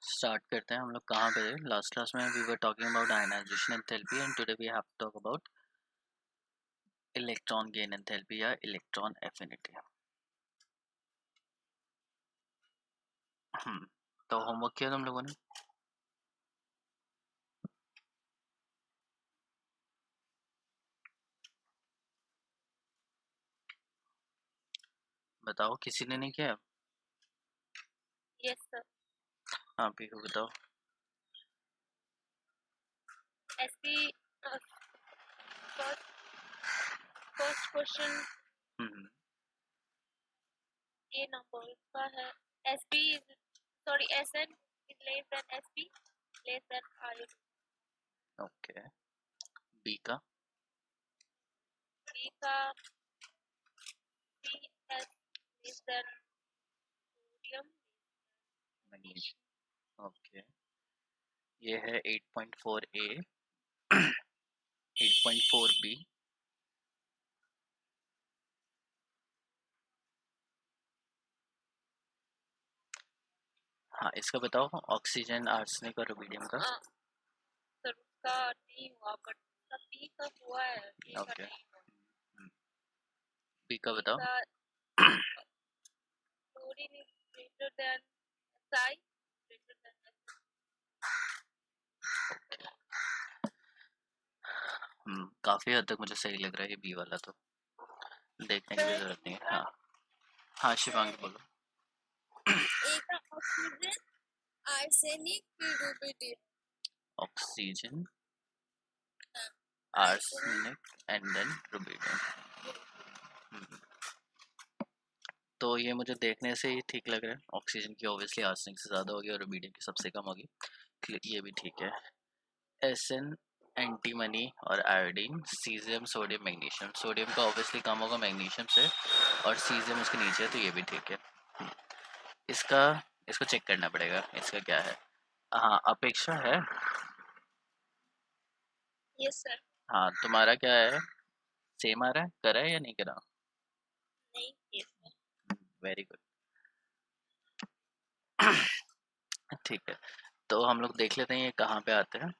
Start करते हैं। हम लोग कहाँ पे थे लास्ट क्लास में? We were talking about ionization enthalpy and today we have to talk about electron gain enthalpy या इलेक्ट्रॉन एफिनिटी। तो होमवर्क किया तुम लोगों ने? बताओ, किसी ने नहीं किया? Yes, sir. हाँ, पीकू बताओ। SB first first question हम्म ये नंबर का है। SB is sorry SN is less than SB less than iron. Okay. B का? B का CS less than sodium. Magnesium. Okay, ये है 8.4 ए 8.4 बी। हाँ, इसका बताओ। ऑक्सीजन, आर्सेनिक और रुबिडियम का? सर उसका नहीं हुआ बट उसका B का हुआ है, A का ओके, नहीं हुआ। बी का बताओ। Chlorine is greater than Si greater than काफी हद तक मुझे सही लग रहा है ये बी वाला, तो देखने की भी जरूरत नहीं है। हाँ हाँ, शिवांगी बोलो। A का ऑक्सीजन आर्सेनिक फिर rubidium. Oxygen, arsenic and then rubidium. तो ये मुझे देखने से ही ठीक लग रहा है। ऑक्सीजन की ऑब्वियसली आर्सेनिक से ज़्यादा होगी और रुबिडियम की सबसे कम होगी। ये भी ठीक है। एसएन, एंटीमनी और iodine, caesium, sodium, magnesium. Sodium का ऑब्वियसली कम होगा मैग्नीशियम से, और सीजियम उसके नीचे है, तो ये भी ठीक है। इसका इसको चेक करना पड़ेगा, इसका क्या है। हाँ, अपेक्षा है। Yes sir. हाँ, तुम्हारा क्या है? सेम आ रहा है? करा है या नहीं करा? नहीं, यस सर। Very good. ठीक है, तो हम लोग देख लेते हैं ये कहाँ पे आते हैं।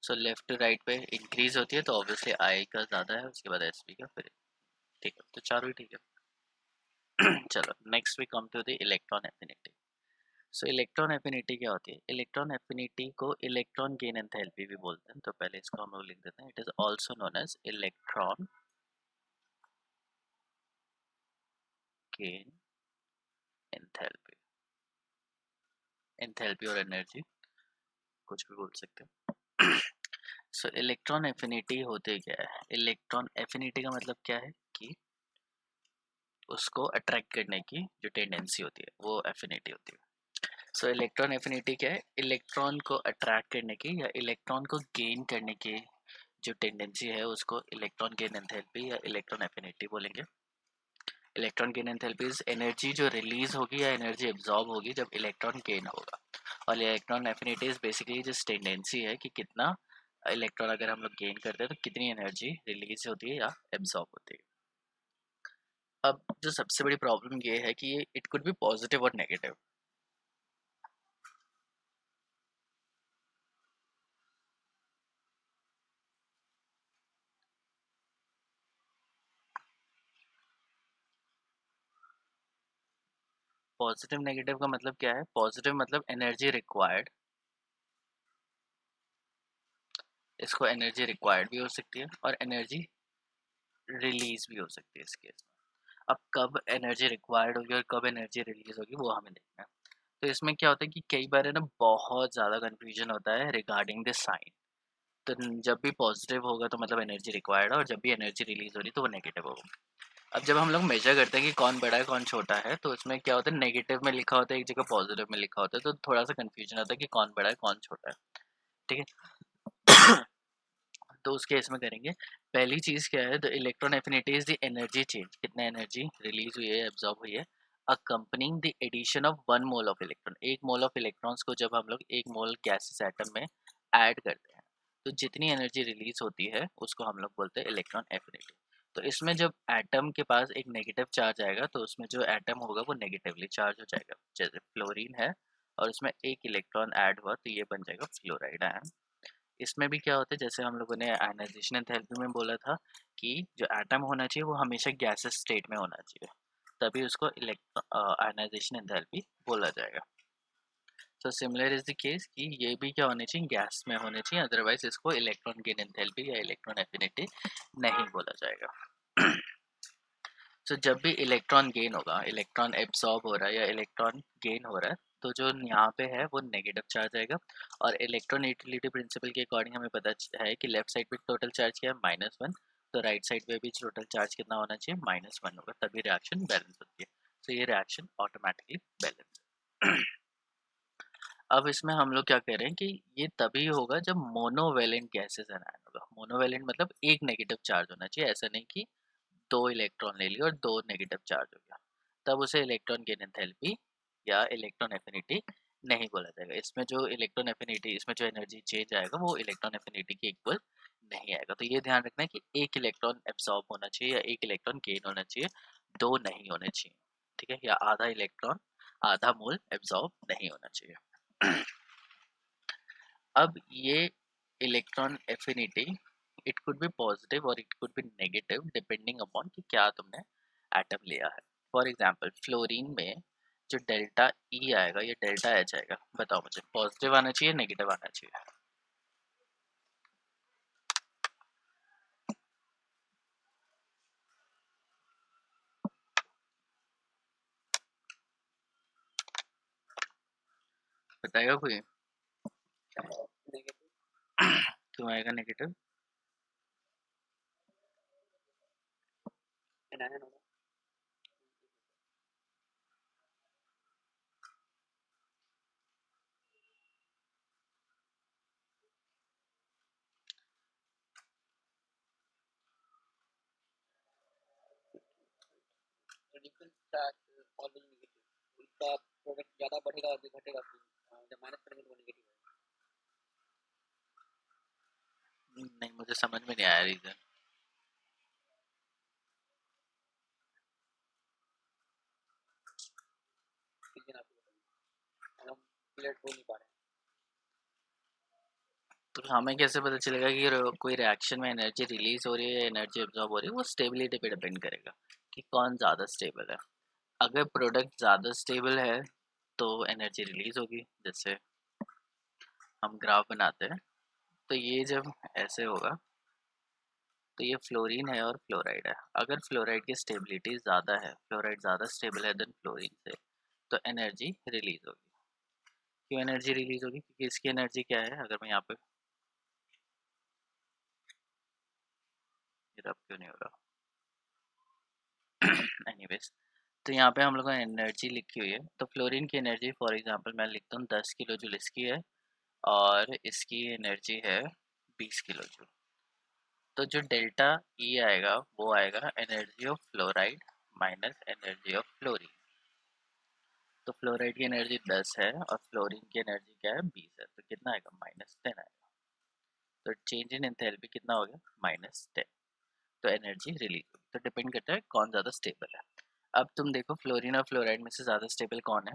सो लेफ्ट टू राइट पे इंक्रीज होती है, तो ऑब्वियसली आई का ज़्यादा है, उसके बाद एस पी का, फिर ठीक है, तो चारों ही ठीक है। चलो, next we come to the electron affinity. So electron affinity क्या होती है? इलेक्ट्रॉन एफिनिटी को इलेक्ट्रॉन गेन एंथैल्पी भी बोलते हैं, तो पहले इसको हम लोग लिख देते हैं। It is also known as electron gain enthalpy. Enthalpy और एनर्जी कुछ भी बोल सकते हैं। सो इलेक्ट्रॉन एफिनिटी होते क्या है? इलेक्ट्रॉन एफिनिटी का मतलब क्या है कि उसको अट्रैक्ट करने की जो टेंडेंसी होती है वो एफिनिटी होती है। सो इलेक्ट्रॉन एफिनिटी क्या है? इलेक्ट्रॉन को अट्रैक्ट करने की या इलेक्ट्रॉन को गेन करने की जो टेंडेंसी है उसको इलेक्ट्रॉन गेन एंथैल्पी या इलेक्ट्रॉन एफिनिटी बोलेंगे। Electron gain enthalpy is energy जो रिलीज होगी या एनर्जी एब्जॉर्ब होगी जब इलेक्ट्रॉन गेन होगा, और इलेक्ट्रॉन एफिनिटी इज बेसिकली जिस टेंडेंसी है कि कितना इलेक्ट्रॉन अगर हम लोग गेन करते हैं तो कितनी एनर्जी रिलीज होती है या एब्जॉर्ब होती है। अब जो सबसे बड़ी प्रॉब्लम ये है कि ये इट कुड बी पॉजिटिव और नेगेटिव। पॉजिटिव नेगेटिव का मतलब क्या है? पॉजिटिव मतलब एनर्जी रिक्वायर्ड, इसको एनर्जी रिक्वायर्ड भी हो सकती है और एनर्जी रिलीज भी हो सकती है इस केस में। अब कब एनर्जी रिक्वायर्ड होगी और कब एनर्जी रिलीज होगी वो हमें देखना है। तो इसमें क्या होता है कि कई बार है ना बहुत ज़्यादा कन्फ्यूजन होता है रिगार्डिंग दिस साइन। तो जब भी पॉजिटिव होगा तो मतलब एनर्जी रिक्वायर्ड है, और जब भी एनर्जी रिलीज हो रही तो वो नेगेटिव होगा। अब जब हम लोग मेजर करते हैं कि कौन बड़ा है कौन छोटा है, तो इसमें क्या होता है, नेगेटिव में लिखा होता है एक जगह, पॉजिटिव में लिखा होता है, तो थोड़ा सा कन्फ्यूजन होता है कि कौन बड़ा है कौन छोटा है। ठीक है। तो उस केस में करेंगे। पहली चीज़ क्या है, the electron affinity is the energy change, कितना एनर्जी रिलीज हुई है, एब्जॉर्ब हुई है, accompanying the addition of 1 mole of electron. 1 mole of electrons को जब हम लोग 1 मोल गैसेस एटम में ऐड करते हैं तो जितनी एनर्जी रिलीज होती है उसको हम लोग बोलते हैं इलेक्ट्रॉन एफिनिटी। तो इसमें जब एटम के पास एक नेगेटिव चार्ज आएगा तो उसमें जो एटम होगा वो नेगेटिवली चार्ज हो जाएगा। जैसे फ्लोरीन है और उसमें एक इलेक्ट्रॉन ऐड हुआ तो ये बन जाएगा फ्लोराइड आयन। इसमें भी क्या होता है, जैसे हम लोगों ने आयनाइजेशन एंथैल्पी में बोला था कि जो एटम होना चाहिए वो हमेशा गैसेस स्टेट में होना चाहिए, तभी उसको आयनाइजेशन एंथैल्पी बोला जाएगा। तो सिमिलर इज द केस कि ये भी क्या होने चाहिए, गैस में होने चाहिए, अदरवाइज इसको इलेक्ट्रॉन गेन एंथैल्पी या इलेक्ट्रॉन एफिनिटी नहीं बोला जाएगा। तो जब भी इलेक्ट्रॉन गेन होगा, इलेक्ट्रॉन एब्सॉर्ब हो रहा है या इलेक्ट्रॉन गेन हो रहा है, तो जो यहाँ पे है वो नेगेटिव चार्ज आएगा। और इलेक्ट्रॉन यूटिलिटी प्रिंसिपल के अकॉर्डिंग हमें पता है कि लेफ्ट साइड पे टोटल चार्ज क्या है, -1, तो राइट साइड पे भी टोटल चार्ज कितना होना चाहिए, -1 होगा, तभी रिएक्शन बैलेंस होती है। तो ये रिएक्शन ऑटोमेटिकली बैलेंस है। अब इसमें हम लोग क्या कह रहे हैं कि ये तभी होगा जब मोनोवेलेंट गैसेस एनायन होगा। मोनोवेलेंट मतलब एक नेगेटिव चार्ज होना चाहिए, ऐसा नहीं कि 2 इलेक्ट्रॉन ले लिया और 2 नेगेटिव चार्ज हो गया, तब उसे इलेक्ट्रॉन गेन एंथैल्पी या इलेक्ट्रॉन एफिनिटी नहीं बोला जाएगा। इसमें जो इलेक्ट्रॉन एफिनिटी, इसमें जो एनर्जी चेंज आएगा वो इलेक्ट्रॉन एफिनिटी के इक्वल नहीं आएगा। तो ये ध्यान रखना है कि एक इलेक्ट्रॉन एब्सॉर्ब होना चाहिए या एक इलेक्ट्रॉन गेन होना चाहिए, 2 नहीं होने चाहिए, ठीक है, या आधा इलेक्ट्रॉन आधा मोल एब्सॉर्ब नहीं होना चाहिए। अब ये electron affinity, it could be positive और it could be negative depending upon कि क्या तुमने एटम लिया है। फॉर एग्जांपल फ्लोरीन में जो डेल्टा ई आएगा या डेल्टा एच आएगा, बताओ मुझे पॉजिटिव आना चाहिए नेगेटिव आना चाहिए? बताएगा कोई? क्यों आएगा नेगेटिव? नहीं, मुझे समझ में नहीं आया रीजन। तो हमें कैसे पता चलेगा कि कोई रिएक्शन में एनर्जी रिलीज हो रही है या एनर्जी एब्जॉर्ब हो रही है? वो स्टेबिलिटी पे डिपेंड करेगा कि कौन ज़्यादा स्टेबल है। अगर प्रोडक्ट ज़्यादा स्टेबल है तो एनर्जी रिलीज होगी। जैसे हम ग्राफ बनाते हैं तो ये जब ऐसे होगा तो ये फ्लोरीन है और फ्लोराइड है। अगर फ्लोराइड की स्टेबिलिटी ज़्यादा है, फ्लोराइड ज़्यादा स्टेबल है देन फ्लोरीन से, तो एनर्जी रिलीज होगी। क्यों एनर्जी रिलीज होगी? क्योंकि इसकी एनर्जी क्या है, अगर मैं यहाँ पे, ये रब क्यों नहीं हो रहा, एनीवेज, तो यहाँ पे हम लोगों ने एनर्जी लिखी हुई है। तो फ्लोरीन की एनर्जी फॉर एग्जांपल मैं लिखता हूँ 10 किलो जूल इसकी है और इसकी एनर्जी है 20 किलो जूल। तो जो डेल्टा ई आएगा वो आएगा energy of fluoride minus energy of fluorine. तो फ्लोराइड की एनर्जी 10 है और फ्लोरीन की एनर्जी क्या है, 20 है, तो कितना आएगा, -10 आएगा। तो चेंज इन एंथैल्पी कितना हो गया, -10। तो एनर्जी रिलीज होगी। तो डिपेंड करता है कौन ज़्यादा स्टेबल है। अब तुम देखो फ्लोरीन और फ्लोराइड में से ज़्यादा स्टेबल कौन है?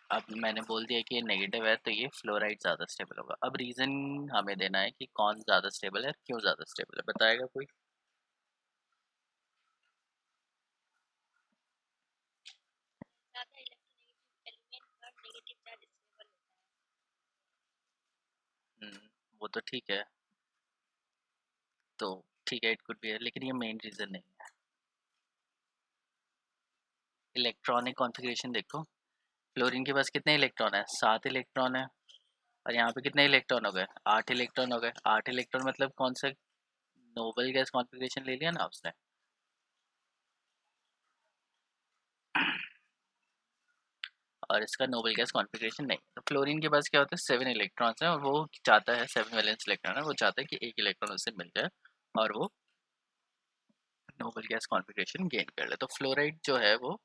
अब मैंने बोल दिया कि ये नेगेटिव है तो ये फ्लोराइड ज़्यादा स्टेबल होगा। अब रीज़न हमें देना है कि कौन ज़्यादा स्टेबल है, क्यों ज़्यादा स्टेबल है, बताएगा कोई? ज़्यादा इलेक्ट्रोनेगेटिव एलिमेंट पर नेगेटिव चार्ज स्टेबल होता है। वो तो ठीक है, तो ठीक है, इट कुड बी है, लेकिन ये मेन रीज़न नहीं है। इलेक्ट्रॉनिक कॉन्फ़िगरेशन देखो, फ्लोरीन के पास कितने इलेक्ट्रॉन है, 7 इलेक्ट्रॉन है, और यहाँ पे कितने इलेक्ट्रॉन हो गए, 8 इलेक्ट्रॉन हो गए। 8 इलेक्ट्रॉन मतलब कौन सा नोबल गैस कॉन्फ़िगरेशन ले लिया ना उसने। और इसका नोबल गैस कॉन्फ़िगरेशन नहीं। तो फ्लोरीन के पास क्या होता है, 7 इलेक्ट्रॉन्स हैं और वो चाहता है, 7 वैलेंस इलेक्ट्रॉन है, वो चाहता है कि एक इलेक्ट्रॉन उससे मिल जाए और वो नोबल गैस कॉन्फ़िगरेशन गेन कर ले। तो फ्लोराइड जो है वो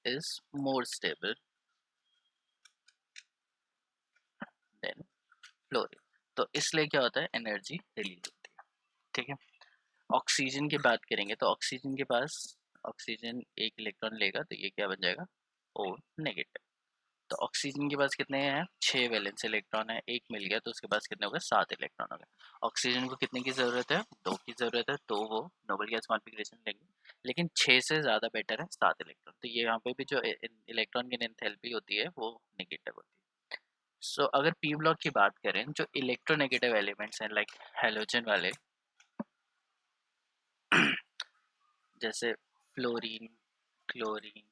is more stable then fluorine. तो इसलिए क्या होता है, एनर्जी रिलीज होती है। ठीक है, ऑक्सीजन की बात करेंगे तो ऑक्सीजन के पास, ऑक्सीजन एक इलेक्ट्रॉन लेगा तो ये क्या बन जाएगा, ओ नेगेटिव। तो ऑक्सीजन के पास कितने हैं, 6 वैलेंस इलेक्ट्रॉन है, एक मिल गया तो उसके पास कितने हो गए, 7 इलेक्ट्रॉन हो गए। ऑक्सीजन को कितने की ज़रूरत है, 2 की ज़रूरत है, तो वो नोबल गैस कॉन्फ़िगरेशन लेंगे, लेकिन 6 से ज़्यादा बेटर है 7 इलेक्ट्रॉन। तो ये यहाँ पे भी जो इलेक्ट्रॉन की एंथैल्पी होती है वो नेगेटिव होती है। सो अगर पी ब्लॉक की बात करें, जो इलेक्ट्रोनेगेटिव एलिमेंट्स हैं लाइक हैलोजन वाले जैसे फ्लोरीन, क्लोरीन,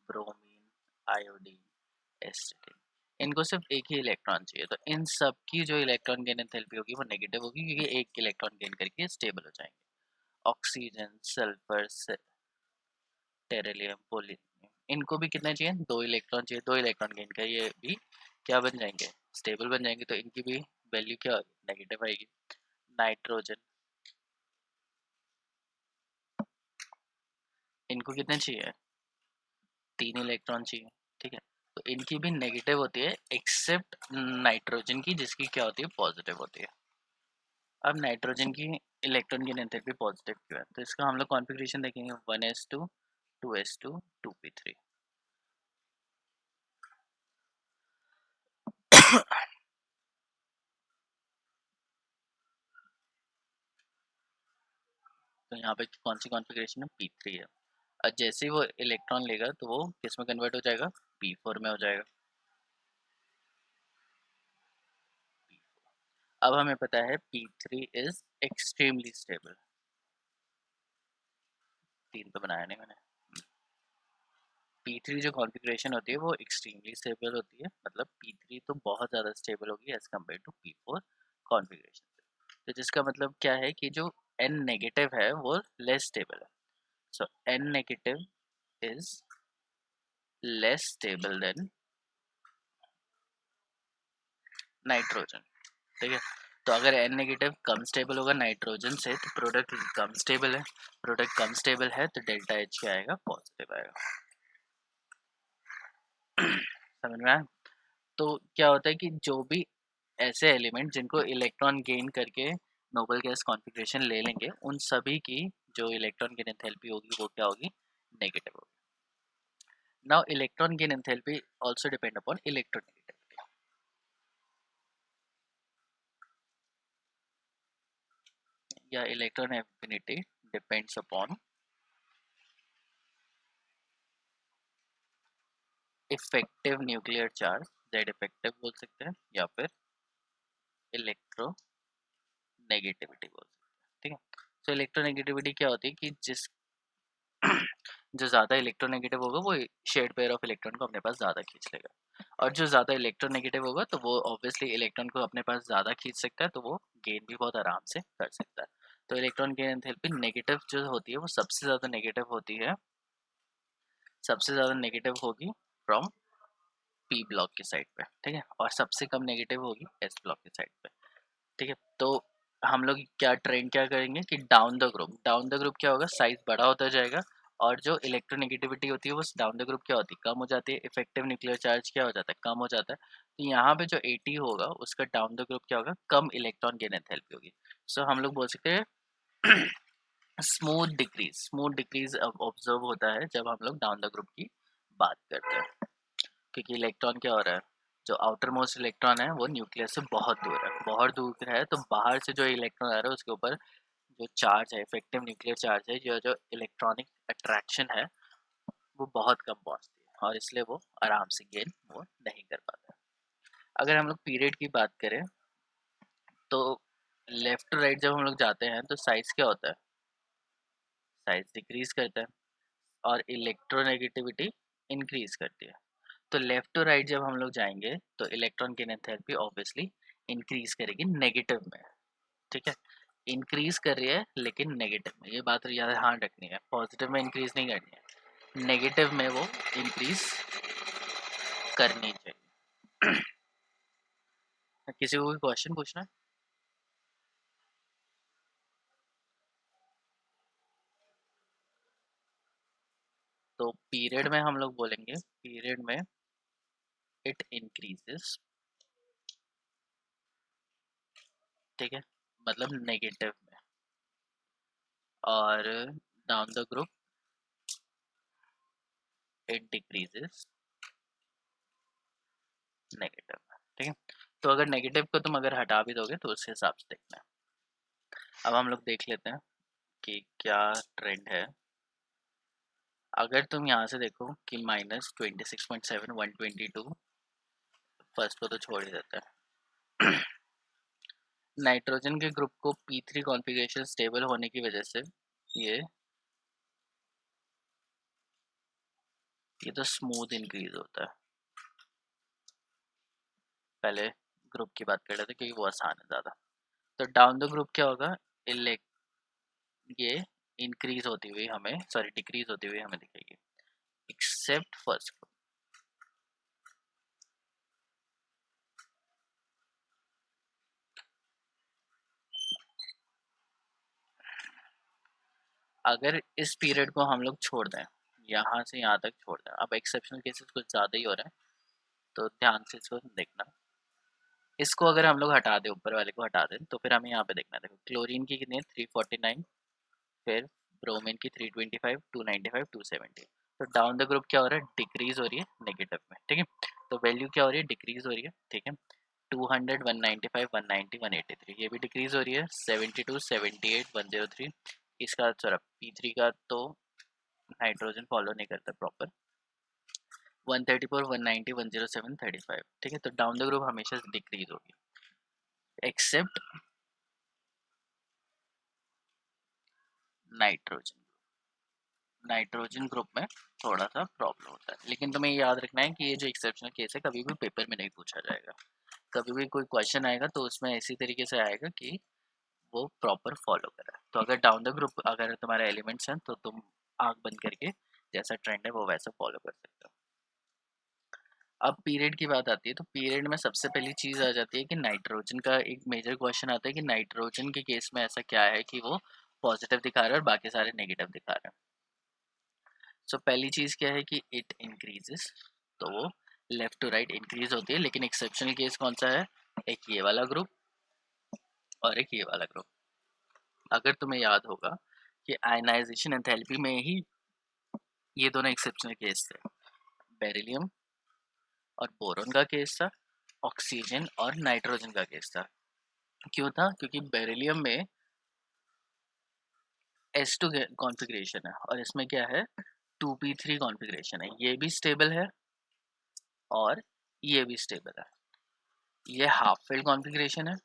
ब्रोमीन, आयोडीन, एसिटिन, इनको सिर्फ एक ही इलेक्ट्रॉन चाहिए, तो इन सब की जो इलेक्ट्रॉन गेन एंथैल्पी होगी वो नेगेटिव होगी, क्योंकि एक इलेक्ट्रॉन गेन करके स्टेबल हो जाएंगे। ऑक्सीजन, सल्फर, टेरिलियम, पोलिनियम, इनको भी कितना चाहिए, 2 इलेक्ट्रॉन चाहिए, 2 इलेक्ट्रॉन गेन कर ये भी क्या बन जाएंगे, स्टेबल बन जाएंगे, तो इनकी भी वैल्यू क्या होगी, नेगेटिव आएगी। नाइट्रोजन, इनको कितने चाहिए, 3 इलेक्ट्रॉन चाहिए। ठीक है, तो इनकी भी नेगेटिव होती है एक्सेप्ट नाइट्रोजन की, जिसकी क्या होती है, पॉजिटिव होती है। अब नाइट्रोजन की इलेक्ट्रॉन की एंथैल्पी पॉजिटिव क्यों है, तो इसका हम लोग कॉन्फ़िगरेशन देखेंगे, 1s2 2s2 2p3। तो यहाँ पे कौन सी कॉन्फ़िगरेशन है, p3 है। और जैसे ही वो इलेक्ट्रॉन लेगा तो वो किस में कन्वर्ट हो जाएगा, p4 में हो जाएगा। अब हमें पता है p3 इज एक्सट्रीमली स्टेबल, 3 तो बनाया नहीं मैंने। P3 जो कॉन्फ़िगरेशन होती है वो एक्सट्रीमली स्टेबल होती है, मतलब P3 तो बहुत ज़्यादा स्टेबल होगी as compare to P4 configuration से। तो जिसका मतलब क्या है कि जो N नेगेटिव है वो लेस स्टेबल है। सो N negative is less stable then nitrogen. ठीक है, तो अगर N नेगेटिव कम स्टेबल होगा नाइट्रोजन से तो प्रोडक्ट कम स्टेबल है, प्रोडक्ट कम स्टेबल है तो डेल्टा H क्या आएगा, पॉजिटिव आएगा। समझ में आया? तो क्या होता है कि जो भी ऐसे एलिमेंट जिनको इलेक्ट्रॉन गेन करके नोबल गैस कॉन्फ़िगरेशन ले लेंगे, उन सभी की जो इलेक्ट्रॉन गेन एंथैल्पी होगी वो क्या होगी, नेगेटिव होगी। Now electron gain enthalpy also depend upon electronegativity, या electron affinity depends upon effective nuclear charge, Z effective बोल सकते हैं, या फिर इलेक्ट्रो नेगेटिविटी बोल सकते हैं। ठीक है, तो इलेक्ट्रोनेगेटिविटी क्या होती है कि जिस जो ज़्यादा इलेक्ट्रोनेगेटिव होगा वो शेड पेयर ऑफ इलेक्ट्रॉन को अपने पास ज़्यादा खींच लेगा, और जो ज़्यादा इलेक्ट्रोनेगेटिव होगा तो वो ऑब्वियसली इलेक्ट्रॉन को अपने पास ज़्यादा खींच सकता है, तो वो गेन भी बहुत आराम से कर सकता है। तो इलेक्ट्रॉन गेन एंथैल्पी नेगेटिव जो होती है वो सबसे ज़्यादा नेगेटिव होती है, सबसे ज़्यादा नेगेटिव होगी फ्रॉम पी ब्लॉक की साइड पे। ठीक है, और सबसे कम नेगेटिव होगी एस ब्लॉक की साइड पे। ठीक है, तो हम लोग क्या ट्रेंड क्या करेंगे कि डाउन द ग्रुप क्या होगा, साइज बड़ा होता जाएगा, और जो इलेक्ट्रोनेगेटिविटी होती है वो डाउन द ग्रुप क्या होती है, कम हो जाती है, इफेक्टिव न्यूक्लियर चार्ज क्या हो जाता है, कम हो जाता है। तो यहाँ पे जो 80 होगा उसका डाउन द ग्रुप क्या होगा, कम इलेक्ट्रॉन गेन एंथैल्पी होगी। सो हम लोग बोल सकते हैं स्मूथ डिक्रीज ऑब्जर्व होता है जब हम लोग डाउन द ग्रुप की बात करते हैं, क्योंकि इलेक्ट्रॉन क्या हो रहा है, जो आउटर मोस्ट इलेक्ट्रॉन है वो न्यूक्लियस से बहुत दूर है, बहुत दूर है, तो बाहर से जो इलेक्ट्रॉन आ रहा है उसके ऊपर जो चार्ज है, इफेक्टिव न्यूक्लियर चार्ज है, जो जो इलेक्ट्रॉनिक अट्रैक्शन है वो बहुत कम पहुंचती है, और इसलिए वो आराम से गेन वो नहीं कर पाता। अगर हम लोग पीरियड की बात करें तो लेफ्ट टू राइट जब हम लोग जाते हैं तो साइज क्या होता है, साइज डिक्रीज करता है, और इलेक्ट्रोनेगेटिविटी इंक्रीज करती है। तो लेफ्ट टू राइट जब हम लोग जाएंगे तो इलेक्ट्रॉन की एंथैल्पी ऑब्वियसली इंक्रीज करेगी नेगेटिव में। ठीक है, इंक्रीज कर रही है लेकिन नेगेटिव में, ये बात याद ध्यान रखनी है, पॉजिटिव में इंक्रीज नहीं करनी है। नेगेटिव में वो इंक्रीज करनी चाहिए। किसी को कोई क्वेश्चन पूछना है? तो पीरियड में हम लोग बोलेंगे, पीरियड में इट इंक्रीजेस, ठीक है, मतलब नेगेटिव में, और down the group it decreases negative में, ठीक है। तो अगर नेगेटिव को तुम अगर हटा भी दोगे तो उस हिसाब से देखना है। अब हम लोग देख लेते हैं कि क्या ट्रेंड है। अगर तुम यहाँ से देखो कि -26.7 122, फर्स्ट को तो छोड़ ही देते हैं। नाइट्रोजन के ग्रुप को P3 कॉन्फ़िगरेशन स्टेबल होने की वजह से ये तो स्मूथ इंक्रीज होता है। पहले ग्रुप की बात कर रहे थे क्योंकि वो आसान है ज़्यादा। तो डाउन द ग्रुप क्या होगा, ये इंक्रीज होती हुई हमें, सॉरी डिक्रीज होती हुई हमें दिखेगी, एक्सेप्ट फर्स्ट ग्रुप। अगर इस पीरियड को हम लोग छोड़ दें, यहाँ से यहाँ तक छोड़ दें, अब एक्सेप्शनल केसेस कुछ ज़्यादा ही हो रहे हैं तो ध्यान से इसको देखना। इसको अगर हम लोग हटा दें, ऊपर वाले को हटा दें, तो फिर हमें यहाँ पे देखना है। देखो क्लोरीन की कितनी है 349, फिर ब्रोमीन की 325, 295, 270। तो डाउन द ग्रुप क्या हो रहा है, डिक्रीज हो रही है नेगेटिव में, ठीक है। तो वैल्यू क्या हो रही है, डिक्रीज हो रही है, ठीक है। 200, 195, 190, 183 ये भी डिक्रीज हो रही है। 72, 78, 103, इसका सर P3 का तो नाइट्रोजन फॉलो नहीं करता प्रॉपर। 134, 190, 107, 35, ठीक है। तो डाउन द ग्रुप हमेशा डिक्रीज होगी, एक्सेप्ट नाइट्रोजन। नाइट्रोजन ग्रुप में थोड़ा सा प्रॉब्लम होता है, लेकिन तुम्हें याद रखना है कि ये जो एक्सेप्शनल केस है कभी भी पेपर में नहीं पूछा जाएगा। कभी भी कोई क्वेश्चन आएगा तो उसमें इसी तरीके से आएगा कि वो प्रॉपर फॉलो करा। तो अगर डाउन द ग्रुप अगर तुम्हारे एलिमेंट्स हैं तो तुम आँख बंद करके जैसा ट्रेंड है वो वैसा फॉलो कर सकते हो। अब पीरियड की बात आती है, तो पीरियड में सबसे पहली चीज़ आ जाती है कि नाइट्रोजन का एक मेजर क्वेश्चन आता है कि नाइट्रोजन के केस में ऐसा क्या है कि वो पॉजिटिव दिखा रहा है और बाकी सारे नेगेटिव दिखा रहे हैं। सो पहली चीज़ क्या है कि इट इंक्रीजेस, तो वो लेफ्ट टू राइट इंक्रीज होती है, लेकिन एक्सेप्शनल केस कौन सा है, एक ये वाला ग्रुप और एक ये वाला ग्रुप। अगर तुम्हें याद होगा कि आयनाइजेशन एंथैल्पी में ही ये दोनों एक्सेप्शनल केस थे, बेरिलियम और बोरोन का केस था, ऑक्सीजन और नाइट्रोजन का केस था। क्यों था, क्योंकि बेरिलियम में S2 कॉन्फ़िगरेशन है और इसमें क्या है 2p3 कॉन्फ़िगरेशन है, ये भी स्टेबल है और ये भी स्टेबल है। ये हाफ फिल्ड कॉन्फ़िगरेशन है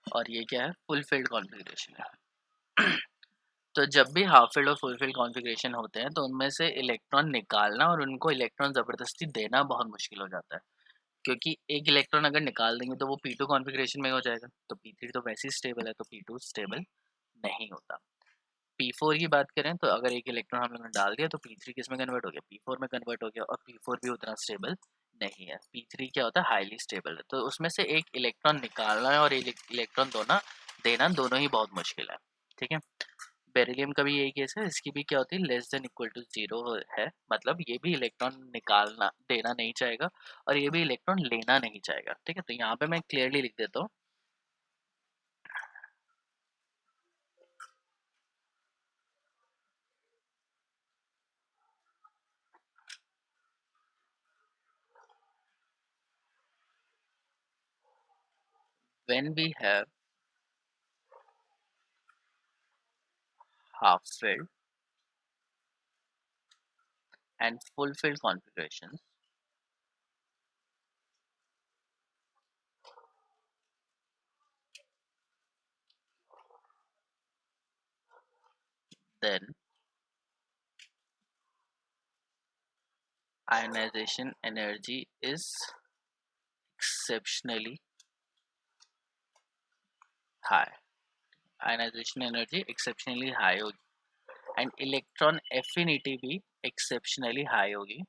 और ये क्या है, फुल फिल्ड कॉन्फ़िगरेशन है। तो जब भी हाफ फिल्ड और फुल फिल्ड कॉन्फ़िगरेशन होते हैं तो उनमें से इलेक्ट्रॉन निकालना और उनको इलेक्ट्रॉन ज़बरदस्ती देना बहुत मुश्किल हो जाता है, क्योंकि एक इलेक्ट्रॉन अगर निकाल देंगे तो वो P2 कॉन्फ़िगरेशन में हो जाएगा, तो P3 तो वैसे ही स्टेबल है, तो P2 स्टेबल नहीं होता। P4 की बात करें तो अगर एक इलेक्ट्रॉन हम लोगों ने डाल दिया तो P3 किस में कन्वर्ट हो गया, P4 में कन्वर्ट हो गया, और P4 भी उतना स्टेबल नहीं है। P3 क्या होता है, हाईली स्टेबल है। तो उसमें से एक इलेक्ट्रॉन निकालना है और एक इलेक्ट्रॉन देना दोनों ही बहुत मुश्किल है, ठीक है। बेरिलियम का भी यही केस है, इसकी भी क्या होती है, लेस देन इक्वल टू 0 है, मतलब ये भी इलेक्ट्रॉन निकालना देना नहीं चाहेगा और ये भी इलेक्ट्रॉन लेना नहीं चाहेगा, ठीक है। तो यहाँ पे मैं क्लियरली लिख देता हूँ, when we have half filled and full filled configurations, then ionization energy is exceptionally high, ionization energy exceptionally high होगी एंड इलेक्ट्रॉन एफिनिटी भी एक्सेप्शनली हाई होगी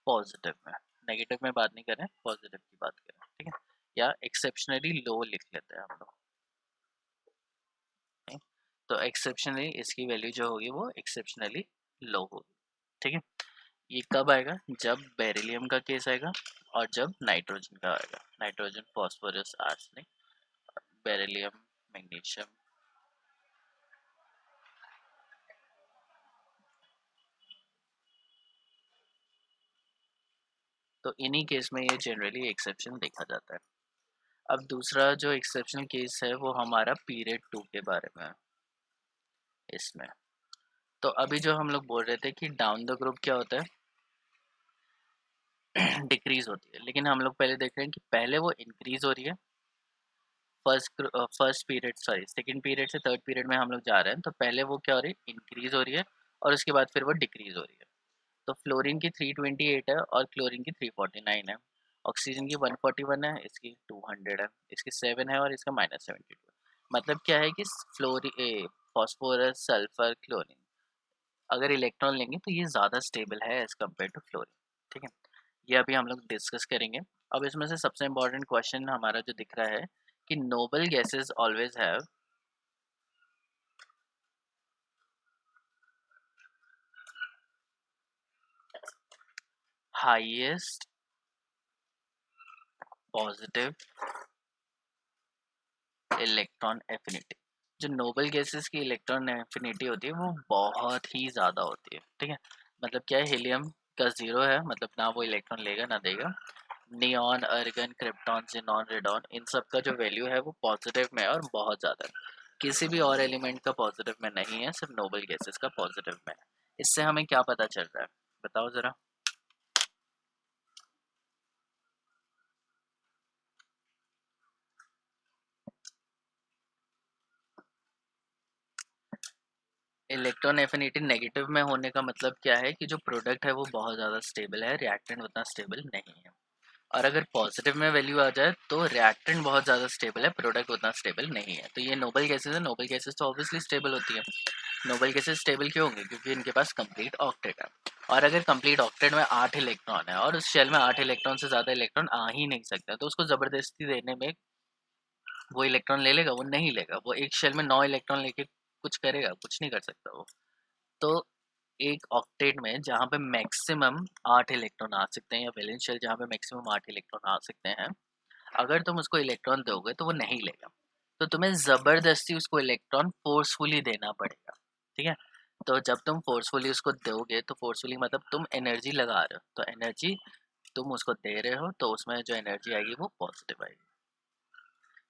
पॉजिटिव में। नेगेटिव में बात नहीं कर रहे हैं, पॉजिटिव की बात कर रहे हैं, ठीक है। या एक्सेप्शनली लो लिख लेते हैं हम लोग, ठीक? तो एक्सेप्शनली इसकी वैल्यू जो होगी वो एक्सेप्शनली लो होगी, ठीक है। ये कब आएगा? जब बेरिलियम का केस आएगा और जब नाइट्रोजन का आएगा, nitrogen phosphorus arsenic beryllium magnesium. तो इन्हीं केस में ये जनरली एक्सेप्शन देखा जाता है। अब दूसरा जो एक्सेप्शनल केस है वो हमारा पीरियड 2 के बारे में है इसमें। तो अभी जो हम लोग बोल रहे थे कि डाउन द ग्रुप क्या होता है, डिक्रीज होती है, लेकिन हम लोग पहले देख रहे हैं कि पहले वो इंक्रीज हो रही है first period, sorry second period से थर्ड पीरियड में हम लोग जा रहे हैं, तो पहले वो क्या हो रही है, इंक्रीज हो रही है और उसके बाद फिर वो डिक्रीज हो रही है। तो फ्लोरीन की 328 है और क्लोरीन की 349 है, ऑक्सीजन की 141 है, इसकी 200 है, इसकी 7 है और इसका -72। मतलब क्या है कि फॉस्फोरस सल्फर क्लोरीन अगर इलेक्ट्रॉन लेंगे तो ये ज़्यादा स्टेबल है एज कम्पेयर टू फ्लोरीन, ठीक है। ये अभी हम लोग डिस्कस करेंगे। अब इसमें से सबसे इम्पोर्टेंट क्वेश्चन हमारा जो दिख रहा है कि noble gases always have highest positive electron affinity. जो नोबल गैसेस की इलेक्ट्रॉन एफिनिटी होती है वो बहुत ही ज़्यादा होती है, ठीक है। मतलब क्या है, हीलियम का 0 है, मतलब ना वो इलेक्ट्रॉन लेगा ना देगा। Neon, argon, krypton, xenon, radon, इन सब का जो वैल्यू है वो पॉजिटिव में है और बहुत ज़्यादा है। किसी भी और एलिमेंट का पॉजिटिव में नहीं है, सिर्फ नोबल गैसेस का पॉजिटिव में है। इससे हमें क्या पता चल रहा है, बताओ ज़रा। इलेक्ट्रॉन एफिनिटी नेगेटिव में होने का मतलब क्या है कि जो प्रोडक्ट है वो बहुत ज़्यादा स्टेबल है, रिएक्टेंट उतना स्टेबल नहीं है। और अगर पॉजिटिव में वैल्यू आ जाए तो रिएक्टेंट बहुत ज़्यादा स्टेबल है, प्रोडक्ट उतना स्टेबल नहीं है। तो ये नोबल गैसेस है, नोबल गैसेस तो ऑब्वियसली स्टेबल होती है। नोबल गैसेस स्टेबल क्यों होंगे? क्योंकि इनके पास कंप्लीट ऑक्टेट है। और अगर कंप्लीट ऑक्टेट में 8 इलेक्ट्रॉन है और उस शेल में 8 इलेक्ट्रॉन से ज़्यादा इलेक्ट्रॉन आ ही नहीं सकता, तो उसको ज़बरदस्ती देने में वो इलेक्ट्रॉन ले लेगा? वो नहीं लेगा। वो एक शेल में 9 इलेक्ट्रॉन लेके कुछ करेगा? कुछ नहीं कर सकता वो। तो एक ऑक्टेट में जहाँ पे मैक्सिमम 8 इलेक्ट्रॉन आ सकते हैं, या वैलेंस शेल जहाँ पे मैक्सिमम 8 इलेक्ट्रॉन आ सकते हैं, अगर तुम उसको इलेक्ट्रॉन दोगे तो वो नहीं लेगा। तो तुम्हें ज़बरदस्ती उसको इलेक्ट्रॉन फोर्सफुली देना पड़ेगा, ठीक है। तो जब तुम फोर्सफुली उसको दोगे तो फोर्सफुली मतलब तुम एनर्जी लगा रहे हो, तो एनर्जी तुम उसको दे रहे हो, तो उसमें जो एनर्जी आएगी वो पॉजिटिव आएगी।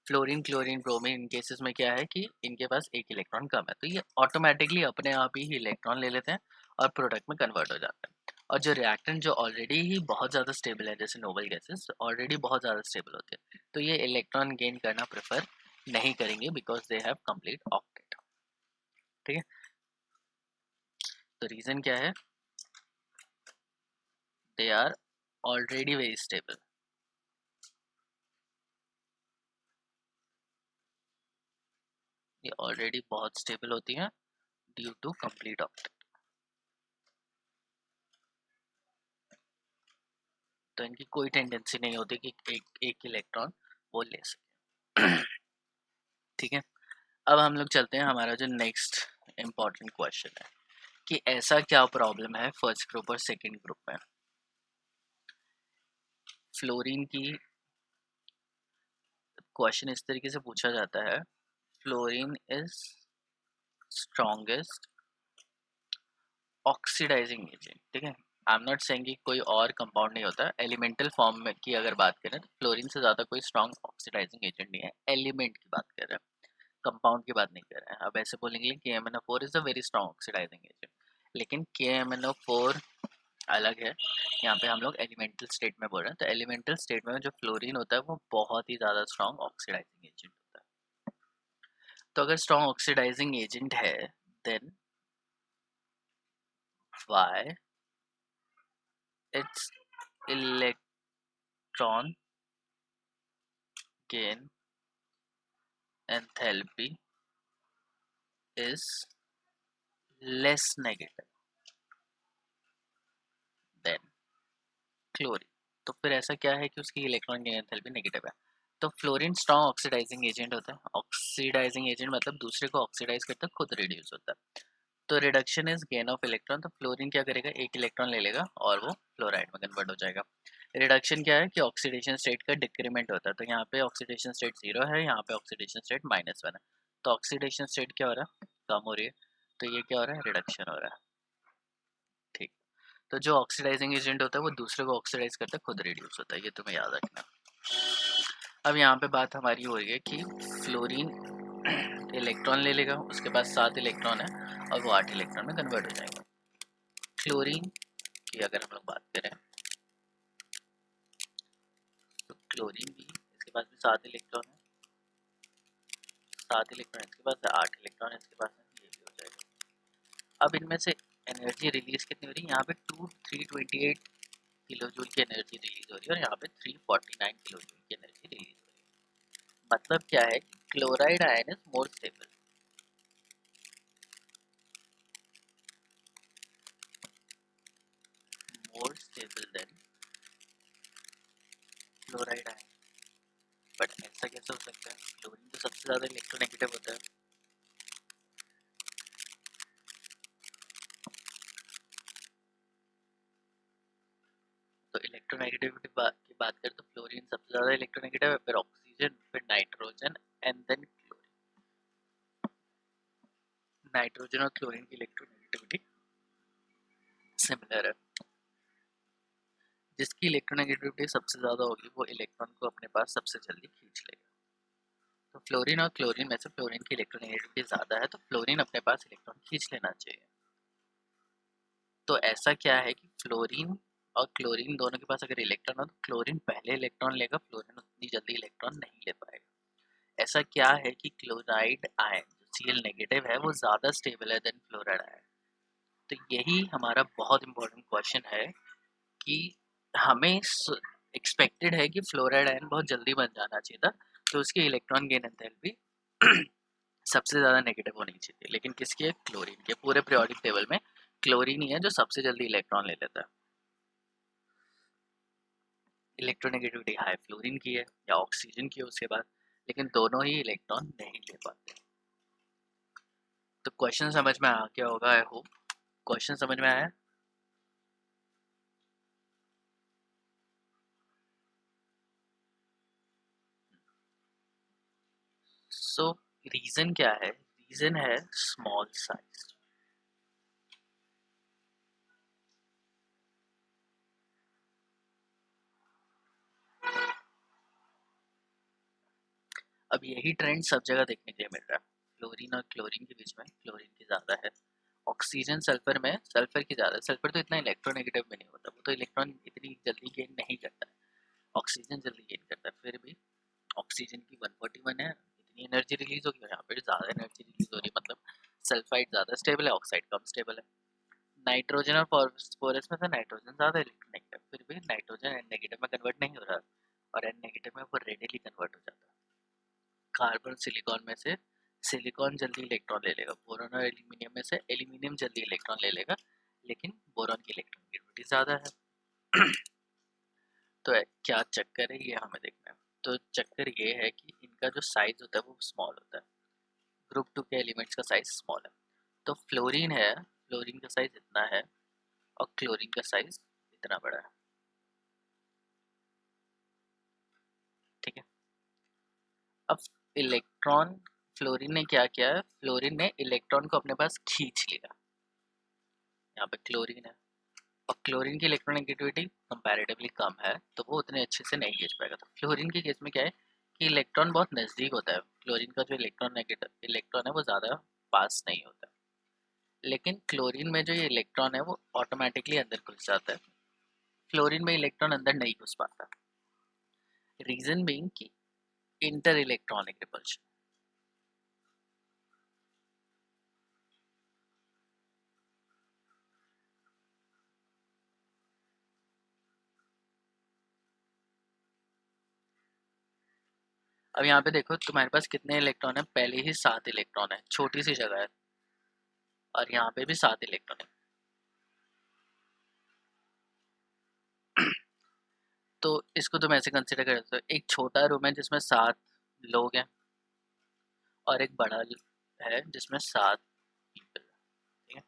फ्लोरीन, क्लोरीन, ब्रोमीन, इन केसेस में क्या है कि इनके पास एक इलेक्ट्रॉन कम है, तो ये ऑटोमेटिकली अपने आप ही इलेक्ट्रॉन ले लेते हैं और प्रोडक्ट में कन्वर्ट हो जाते हैं। और जो रिएक्टेंट जो ऑलरेडी ही बहुत ज़्यादा स्टेबल है, जैसे नोबल गैसेस ऑलरेडी बहुत ज़्यादा स्टेबल होते हैं, तो ये इलेक्ट्रॉन गेन करना प्रेफर नहीं करेंगे because they have complete octet, ठीक है। तो रीज़न क्या है? They are already very stable. ये ऑलरेडी बहुत स्टेबल होती हैं ड्यू टू कंप्लीट ऑक्टेट। तो इनकी कोई टेंडेंसी नहीं होती कि एक इलेक्ट्रॉन वो ले सके। ठीक है। अब हम लोग चलते हैं, हमारा जो नेक्स्ट इम्पॉर्टेंट क्वेश्चन है कि ऐसा क्या प्रॉब्लम है फर्स्ट ग्रुप और सेकंड ग्रुप में। फ्लोरीन की क्वेश्चन इस तरीके से पूछा जाता है, fluorine is strongest oxidizing agent, ठीक है। आई एम नॉट सेइंग कि कोई और कंपाउंड नहीं होता, एलिमेंटल फॉर्म में की अगर बात करें तो फ्लोरीन से ज़्यादा कोई स्ट्रॉन्ग ऑक्सीडाइजिंग एजेंट नहीं है, एलिमेंट की बात कर रहे हैं, कंपाउंड की बात नहीं कर रहे हैं। अब ऐसे बोलेंगे कि KMnO4 is a very strong oxidizing agent, लेकिन KMnO4 अलग है। यहाँ पे हम लोग एलिमेंटल स्टेट में बोल रहे हैं, तो एलिमेंटल स्टेट में जो फ्लोरीन होता है वो बहुत ही ज़्यादा स्ट्रॉन्ग ऑक्सीडाइजिंग एजेंट होता है। तो अगर स्ट्रॉन्ग ऑक्सीडाइजिंग एजेंट है, then why its electron gain enthalpy is less negative than chlorine. तो फिर ऐसा क्या है कि उसकी इलेक्ट्रॉन गेन एंथैल्पी नेगेटिव है। तो फ्लोरीन स्ट्रॉन्ग ऑक्सीडाइजिंग एजेंट होता है। ऑक्सीडाइजिंग एजेंट मतलब दूसरे को ऑक्सीडाइज करता है, खुद रिड्यूस होता है। तो reduction is gain of electron. तो फ्लोरीन क्या करेगा, एक इलेक्ट्रॉन ले लेगा और वो फ्लोराइड में कन्वर्ट हो जाएगा। रिडक्शन क्या है कि ऑक्सीडेशन स्टेट का डिक्रीमेंट होता है। तो यहाँ पे ऑक्सीडेशन स्टेट 0 है, यहाँ पे ऑक्सीडेशन स्टेट -1 है। तो ऑक्सीडेशन स्टेट क्या हो रहा है, कम हो रही है। तो ये क्या हो रहा है, रिडक्शन हो रहा है। ठीक। तो जो ऑक्सीडाइजिंग एजेंट होता है वो दूसरे को ऑक्सीडाइज करता है, खुद रिड्यूस होता है, ये तुम्हें याद रखना। अब यहाँ पे बात हमारी हो रही है कि फ्लोरीन इलेक्ट्रॉन ले लेगा, उसके पास 7 इलेक्ट्रॉन है और वो 8 इलेक्ट्रॉन में कन्वर्ट हो जाएगा। क्लोरीन की अगर हम लोग बात करें तो क्लोरीन भी, इसके पास भी 7 इलेक्ट्रॉन है, 7 इलेक्ट्रॉन इसके पास है, 8 इलेक्ट्रॉन इसके पास है, ये भी हो जाएगा। अब इनमें से एनर्जी रिलीज कितनी हो रही है, यहाँ पे 328 किलो जूल की एनर्जी रिलीज हो रही है और यहाँ पे 349 किलो जूल की एनर्जी रिलीज हो रही है। मतलब क्या है कि chloride ion is more stable. More stable then chloride ion. But ऐसा कैसे हो सकता है, क्लोरीन तो सबसे ज्यादा इलेक्ट्रोनेगेटिव होता है। तो इलेक्ट्रोनेगेटिविटी की बात करें तो फ्लोरीन सबसे ज्यादा इलेक्ट्रोनेगेटिव है, फिर ऑक्सीजन, फिर नाइट्रोजन एंड देन नाइट्रोजन और क्लोरीन की इलेक्ट्रोनेगेटिविटी सिमिलर है। जिसकी इलेक्ट्रोनेगेटिविटी सबसे ज्यादा होगी वो इलेक्ट्रॉन को अपने पास सबसे जल्दी खींच लेगा। तो फ्लोरीन और क्लोरीन में से फ्लोरीन की इलेक्ट्रोनेगेटिविटी ज्यादा है, तो फ्लोरीन अपने पास इलेक्ट्रॉन खींच लेना चाहिए। तो ऐसा क्या है कि फ्लोरीन और क्लोरीन दोनों के पास अगर इलेक्ट्रॉन हो तो क्लोरीन पहले इलेक्ट्रॉन लेगा, फ्लोरीन उतनी जल्दी इलेक्ट्रॉन नहीं ले पाएगा। ऐसा क्या है कि क्लोराइड आयन जो Cl नेगेटिव है वो ज्यादा स्टेबल है देन फ्लोराइड आयन। तो यही हमारा बहुत इंपॉर्टेंट क्वेश्चन है कि हमें एक्सपेक्टेड है कि फ्लोराइड आयन बहुत जल्दी बन जाना चाहिए था, तो उसकी इलेक्ट्रॉन गेन एंथैल्पी सबसे ज़्यादा नेगेटिव होनी चाहिए। लेकिन किसकी है, क्लोरीन के। पूरे पीरियोडिक टेबल में क्लोरीन ही है जो सबसे जल्दी इलेक्ट्रॉन ले लेता है। इलेक्ट्रोनेगेटिविटी हाई फ्लोरीन की है या ऑक्सीजन की है उसके बाद, लेकिन दोनों ही इलेक्ट्रॉन नहीं ले पाते। तो क्वेश्चन समझ में आ गया होगा, आई होप क्वेश्चन समझ में आया। सो रीजन क्या है, रीजन है स्मॉल साइज। अब यही ट्रेंड सब जगह देखने के लिए मिल रहा है। फ्लोरीन और क्लोरीन के बीच में क्लोरीन की ज़्यादा है, ऑक्सीजन सल्फर में सल्फर की ज़्यादा। सल्फर तो इतना इलेक्ट्रोनेगेटिव में नहीं होता, वो तो इलेक्ट्रॉन इतनी जल्दी गेन नहीं करता है, ऑक्सीजन जल्दी गेन करता है। फिर भी ऑक्सीजन की 141 है, इतनी एनर्जी रिलीज होगी और यहाँ पे ज़्यादा एनर्जी रिलीज हो रही है, मतलब सल्फाइड ज़्यादा स्टेबल है, ऑक्साइड कम स्टेबल है। नाइट्रोजन और फॉस्फोरस में से नाइट्रोजन ज़्यादा इलेक्ट्रोनेगेटिव, फिर भी नाइट्रोजन एन नेगेटिव में कन्वर्ट नहीं हो रहा और एन नेगेटिव में वो रेडिली कन्वर्ट हो जाता है। कार्बन सिलिकॉन में से सिलिकॉन जल्दी इलेक्ट्रॉन ले लेगा, बोरॉन और एल्यूमिनियम में से एल्यूमिनियम जल्दी इलेक्ट्रॉन ले लेगा, लेकिन बोरॉन की इलेक्ट्रोनेगेटिविटी ज़्यादा है। तो क्या चक्कर है, ये हमें देखना है। तो चक्कर ये है कि इनका जो साइज होता है वो स्मॉल होता है, ग्रुप 2 के एलिमेंट्स का साइज स्मॉल है। तो फ्लोरीन है, फ्लोरीन का साइज इतना है और क्लोरीन का साइज इतना बड़ा है। ठीक है। अब इलेक्ट्रॉन, फ्लोरीन ने क्या किया है, फ्लोरीन ने इलेक्ट्रॉन को अपने पास खींच लिया। यहाँ पे क्लोरीन है और क्लोरीन की इलेक्ट्रोनेगेटिविटी कंपैरेटिवली कम है, तो वो उतने अच्छे से नहीं खींच पाएगा। तो फ्लोरीन के केस में क्या है कि इलेक्ट्रॉन बहुत नज़दीक होता है, फ्लोरीन का जो इलेक्ट्रॉन है वो ज़्यादा पास नहीं होता। लेकिन क्लोरीन में जो ये इलेक्ट्रॉन है वो ऑटोमेटिकली अंदर घुस जाता है, फ्लोरीन में इलेक्ट्रॉन अंदर नहीं घुस पाता। रीजन बीइंग कि इंटर इलेक्ट्रॉनिक रिपल्शन। अब यहाँ पे देखो तुम्हारे पास कितने इलेक्ट्रॉन है, पहले ही 7 इलेक्ट्रॉन है, छोटी सी जगह है, और यहाँ पे भी 7 इलेक्ट्रॉन है। तो इसको तुम ऐसे कंसिडर कर सकते हो, एक छोटा रूम है जिसमें 7 लोग हैं, और एक बड़ा है जिसमें 7 पीपल, ठीक है।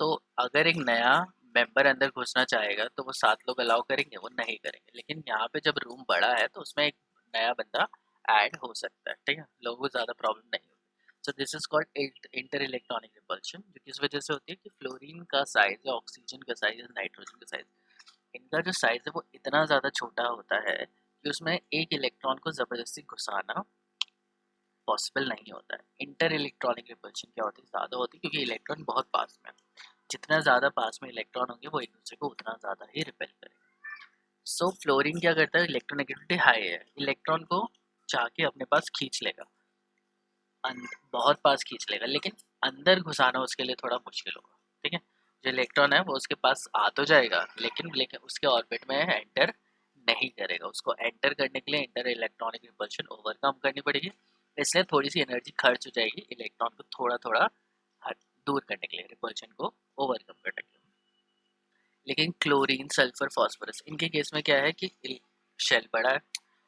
तो अगर एक नया मेंबर अंदर घुसना चाहेगा तो वो 7 लोग अलाउ करेंगे, वो नहीं करेंगे। लेकिन यहाँ पे जब रूम बड़ा है तो उसमें एक नया बंदा ऐड हो सकता है, ठीक है, लोगों को ज़्यादा प्रॉब्लम नहीं होगी। So this is called inter electronic repulsion, जो किस वजह से होती है कि फ्लोरीन का साइज या ऑक्सीजन का साइज या नाइट्रोजन का साइज, इनका जो साइज है वो इतना ज़्यादा छोटा होता है कि उसमें एक इलेक्ट्रॉन को ज़बरदस्ती घुसाना पॉसिबल नहीं होता है। इंटर इलेक्ट्रॉनिक रिपल्शन क्या होती है, ज़्यादा होती है क्योंकि इलेक्ट्रॉन बहुत पास में है। जितना ज़्यादा पास में इलेक्ट्रॉन होंगे वो एक दूसरे को उतना ज़्यादा ही रिपेल करेंगे। सो फ्लोरीन क्या करता है, इलेक्ट्रोनेगेटिविटी हाई है, इलेक्ट्रॉन को चाह के अपने पास खींच लेगा, बहुत पास खींच लेगा, लेकिन अंदर घुसाना उसके लिए थोड़ा मुश्किल होगा, ठीक है। जो इलेक्ट्रॉन है वो उसके पास आ तो जाएगा, लेकिन उसके ऑर्बिट में एंटर नहीं करेगा। उसको एंटर करने के लिए इंटर इलेक्ट्रॉनिक रिपल्शन ओवरकम करनी पड़ेगी, इसलिए थोड़ी सी एनर्जी खर्च हो जाएगी इलेक्ट्रॉन को थोड़ा थोड़ा दूर करने के लिए, रिपल्शन को ओवरकम करने के लिए। लेकिन क्लोरीन, सल्फर, फास्फोरस, इनके केस में क्या है कि शेल बड़ा है,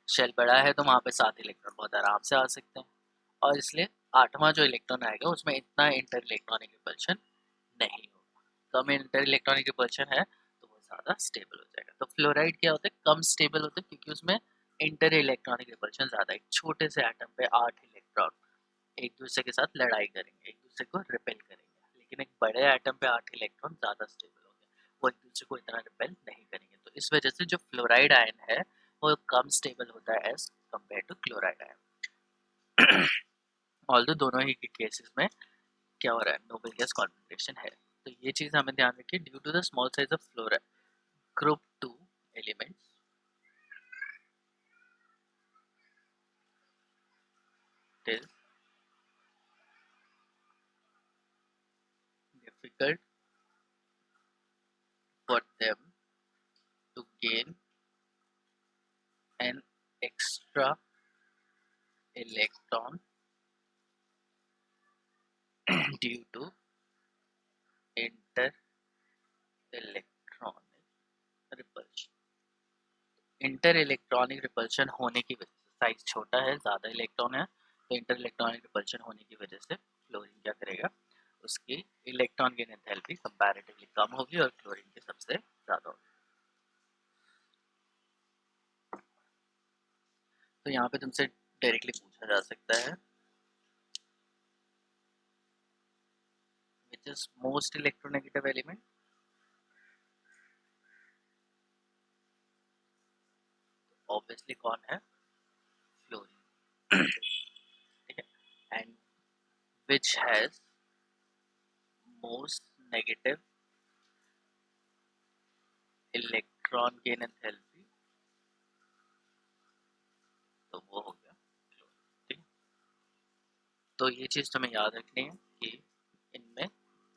शेल बड़ा है तो वहाँ पे 7 इलेक्ट्रॉन बहुत आराम से आ सकते हैं, और इसलिए 8वां जो इलेक्ट्रॉन आएगा उसमें इतना इंटर इलेक्ट्रॉनिक रिपल्शन नहीं होगा। कम इंटर इलेक्ट्रॉनिक रिपल्शन है तो वो ज़्यादा स्टेबल हो जाएगा। तो फ्लोराइड क्या होता है, कम स्टेबल होता है क्योंकि उसमें इंटर इलेक्ट्रॉनिक रिपल्शन ज़्यादा है। एक छोटे से एटम पे 8 इलेक्ट्रॉन एक दूसरे के साथ लड़ाई करेंगे, एक दूसरे को रिपेल करेंगे, लेकिन एक बड़े एटम पे 8 इलेक्ट्रॉन ज़्यादा स्टेबल होंगे, वो एक दूसरे को इतना रिपेल नहीं करेंगे। तो इस वजह से जो फ्लोराइड आयन है वो कम स्टेबल होता है as compare to chloride ion. Although दोनों ही के केसेस में क्या हो रहा है, नोबल गैस कॉन्फिगरेशन है। तो ये चीज़ हमें ध्यान रखिए, due to the small size of fluoride group 2 elements it is difficult for them to gain an extra electron due to inter-electronic repulsion। Inter-electronic repulsion होने की वजह से, साइज छोटा है, ज़्यादा इलेक्ट्रॉन है, तो इंटर-इलेक्ट्रॉनिक रिपल्शन होने की वजह से फ्लोरीन क्या करेगा, उसकी इलेक्ट्रॉन गेन एंथैल्पी कंपैरेटिवली कम होगी और क्लोरीन की सबसे ज़्यादा होगी। तो यहाँ पे तुमसे डायरेक्टली पूछा जा सकता है which is most electronegative element, obviously कौन है, फ्लोरीन, ठीक है। And which has most negative electron gain enthalpy, तो वो हो गया क्लोरीन, ठीक है। तो ये चीज़ तुम्हें याद रखनी है कि इनमें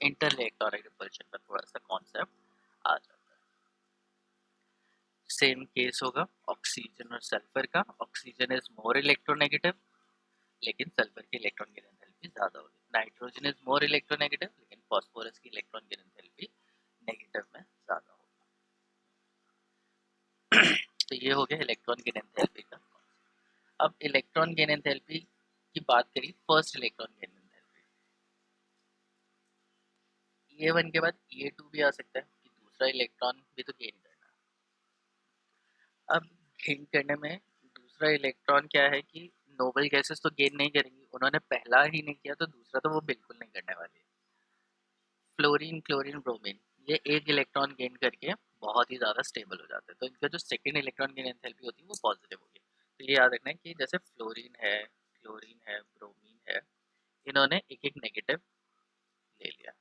इंटर इलेक्ट्रॉनिक रिपल्शन का थोड़ा सा कॉन्सेप्ट आ जाता है। सेम केस होगा ऑक्सीजन और सल्फर का, ऑक्सीजन इज मोर इलेक्ट्रोनेगेटिव लेकिन सल्फर की इलेक्ट्रॉन गेन एंथैल्पी ज़्यादा होगी, नाइट्रोजन इज मोर इलेक्ट्रोनेगेटिव लेकिन फास्फोरस की इलेक्ट्रॉन गेन एंथैल्पी नेगेटिव में ज़्यादा होगी। तो ये हो गया इलेक्ट्रॉन गेन एंथैल्पी का। अब इलेक्ट्रॉन गेन एंथैल्पी की बात करी, first electron gain enthalpy, E1 के बाद E2 भी आ सकता है कि दूसरा इलेक्ट्रॉन भी तो गेन करना है। अब गेन करने में दूसरा इलेक्ट्रॉन क्या है कि नोबल गैसेस तो गेन नहीं करेंगी, उन्होंने पहला ही नहीं किया तो दूसरा तो वो बिल्कुल नहीं करने वाली है। फ्लोरीन, क्लोरीन, ब्रोमीन, ये एक इलेक्ट्रॉन गेन करके बहुत ही ज़्यादा स्टेबल हो जाते हैं, तो इनका जो सेकेंड इलेक्ट्रॉन गेन एंथैल्पी होती है वो पॉजिटिव होगी। तो ये याद रखना है कि जैसे फ्लोरीन है, क्लोरीन है, ब्रोमीन है, इन्होंने एक एक नेगेटिव ले लिया।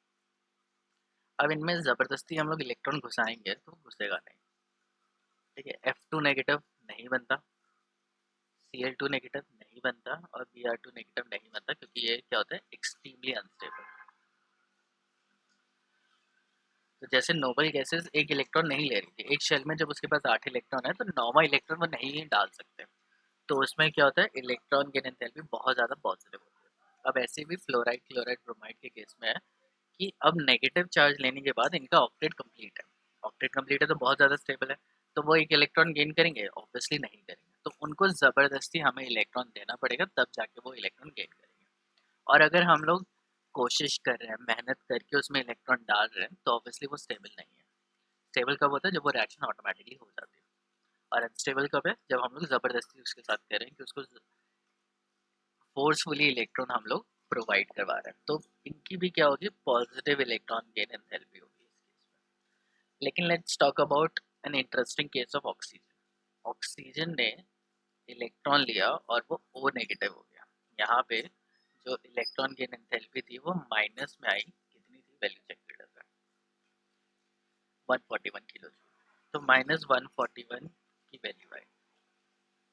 अब इनमें ज़बरदस्ती हम लोग इलेक्ट्रॉन घुसाएंगे तो घुसेगा नहीं, ठीक है। F2 नेगेटिव नहीं बनता, Cl2 नेगेटिव नहीं बनता और Br2 नेगेटिव नहीं बनता क्योंकि ये क्या होता है, एक्सट्रीमली अनस्टेबल। तो जैसे नोबल गैसेस एक इलेक्ट्रॉन नहीं ले रही थी, एक शेल में जब उसके पास 8 इलेक्ट्रॉन है तो 9वां इलेक्ट्रॉन वो नहीं डाल सकते, तो उसमें क्या होता है, इलेक्ट्रॉन गेन एंथैल्पी बहुत ज़्यादा पॉजिटिव होती है। अब ऐसे भी फ्लोराइड, क्लोराइड, ब्रोमाइड के केस में है कि अब नेगेटिव चार्ज लेने के बाद इनका ऑक्टेट कंप्लीट है। ऑक्टेट कंप्लीट है तो बहुत ज़्यादा स्टेबल है, तो वो एक इलेक्ट्रॉन गेन करेंगे? ऑब्वियसली नहीं करेंगे। तो उनको ज़बरदस्ती हमें इलेक्ट्रॉन देना पड़ेगा, तब जाके वो इलेक्ट्रॉन गेन करेंगे। और अगर हम लोग कोशिश कर रहे हैं, मेहनत करके उसमें इलेक्ट्रॉन डाल रहे हैं, तो ऑब्वियसली वो स्टेबल नहीं है। स्टेबल कब होता है? जब वो रिएक्शन ऑटोमेटिकली हो जाती है। और अनस्टेबल कब है? जब हम लोग ज़बरदस्ती उसके साथ कह रहे हैं कि उसको फोर्सफुली इलेक्ट्रॉन हम लोग प्रोवाइड करवा रहे हैं। तो इनकी भी क्या होगी? पॉजिटिव इलेक्ट्रॉन गेन एंथैल्पी होगी इस केस में। लेकिन let's talk about an interesting case of oxygen. Oxygen ने इलेक्ट्रॉन लिया और वो O नेगेटिव हो गया। यहाँ पे जो इलेक्ट्रॉन गेन एंथैल्पी थी वो माइनस में आई। कितनी थी? वैल्यू चेक कर लेते हैं, 141 किलो जूल। तो -141 की वैल्यू आई।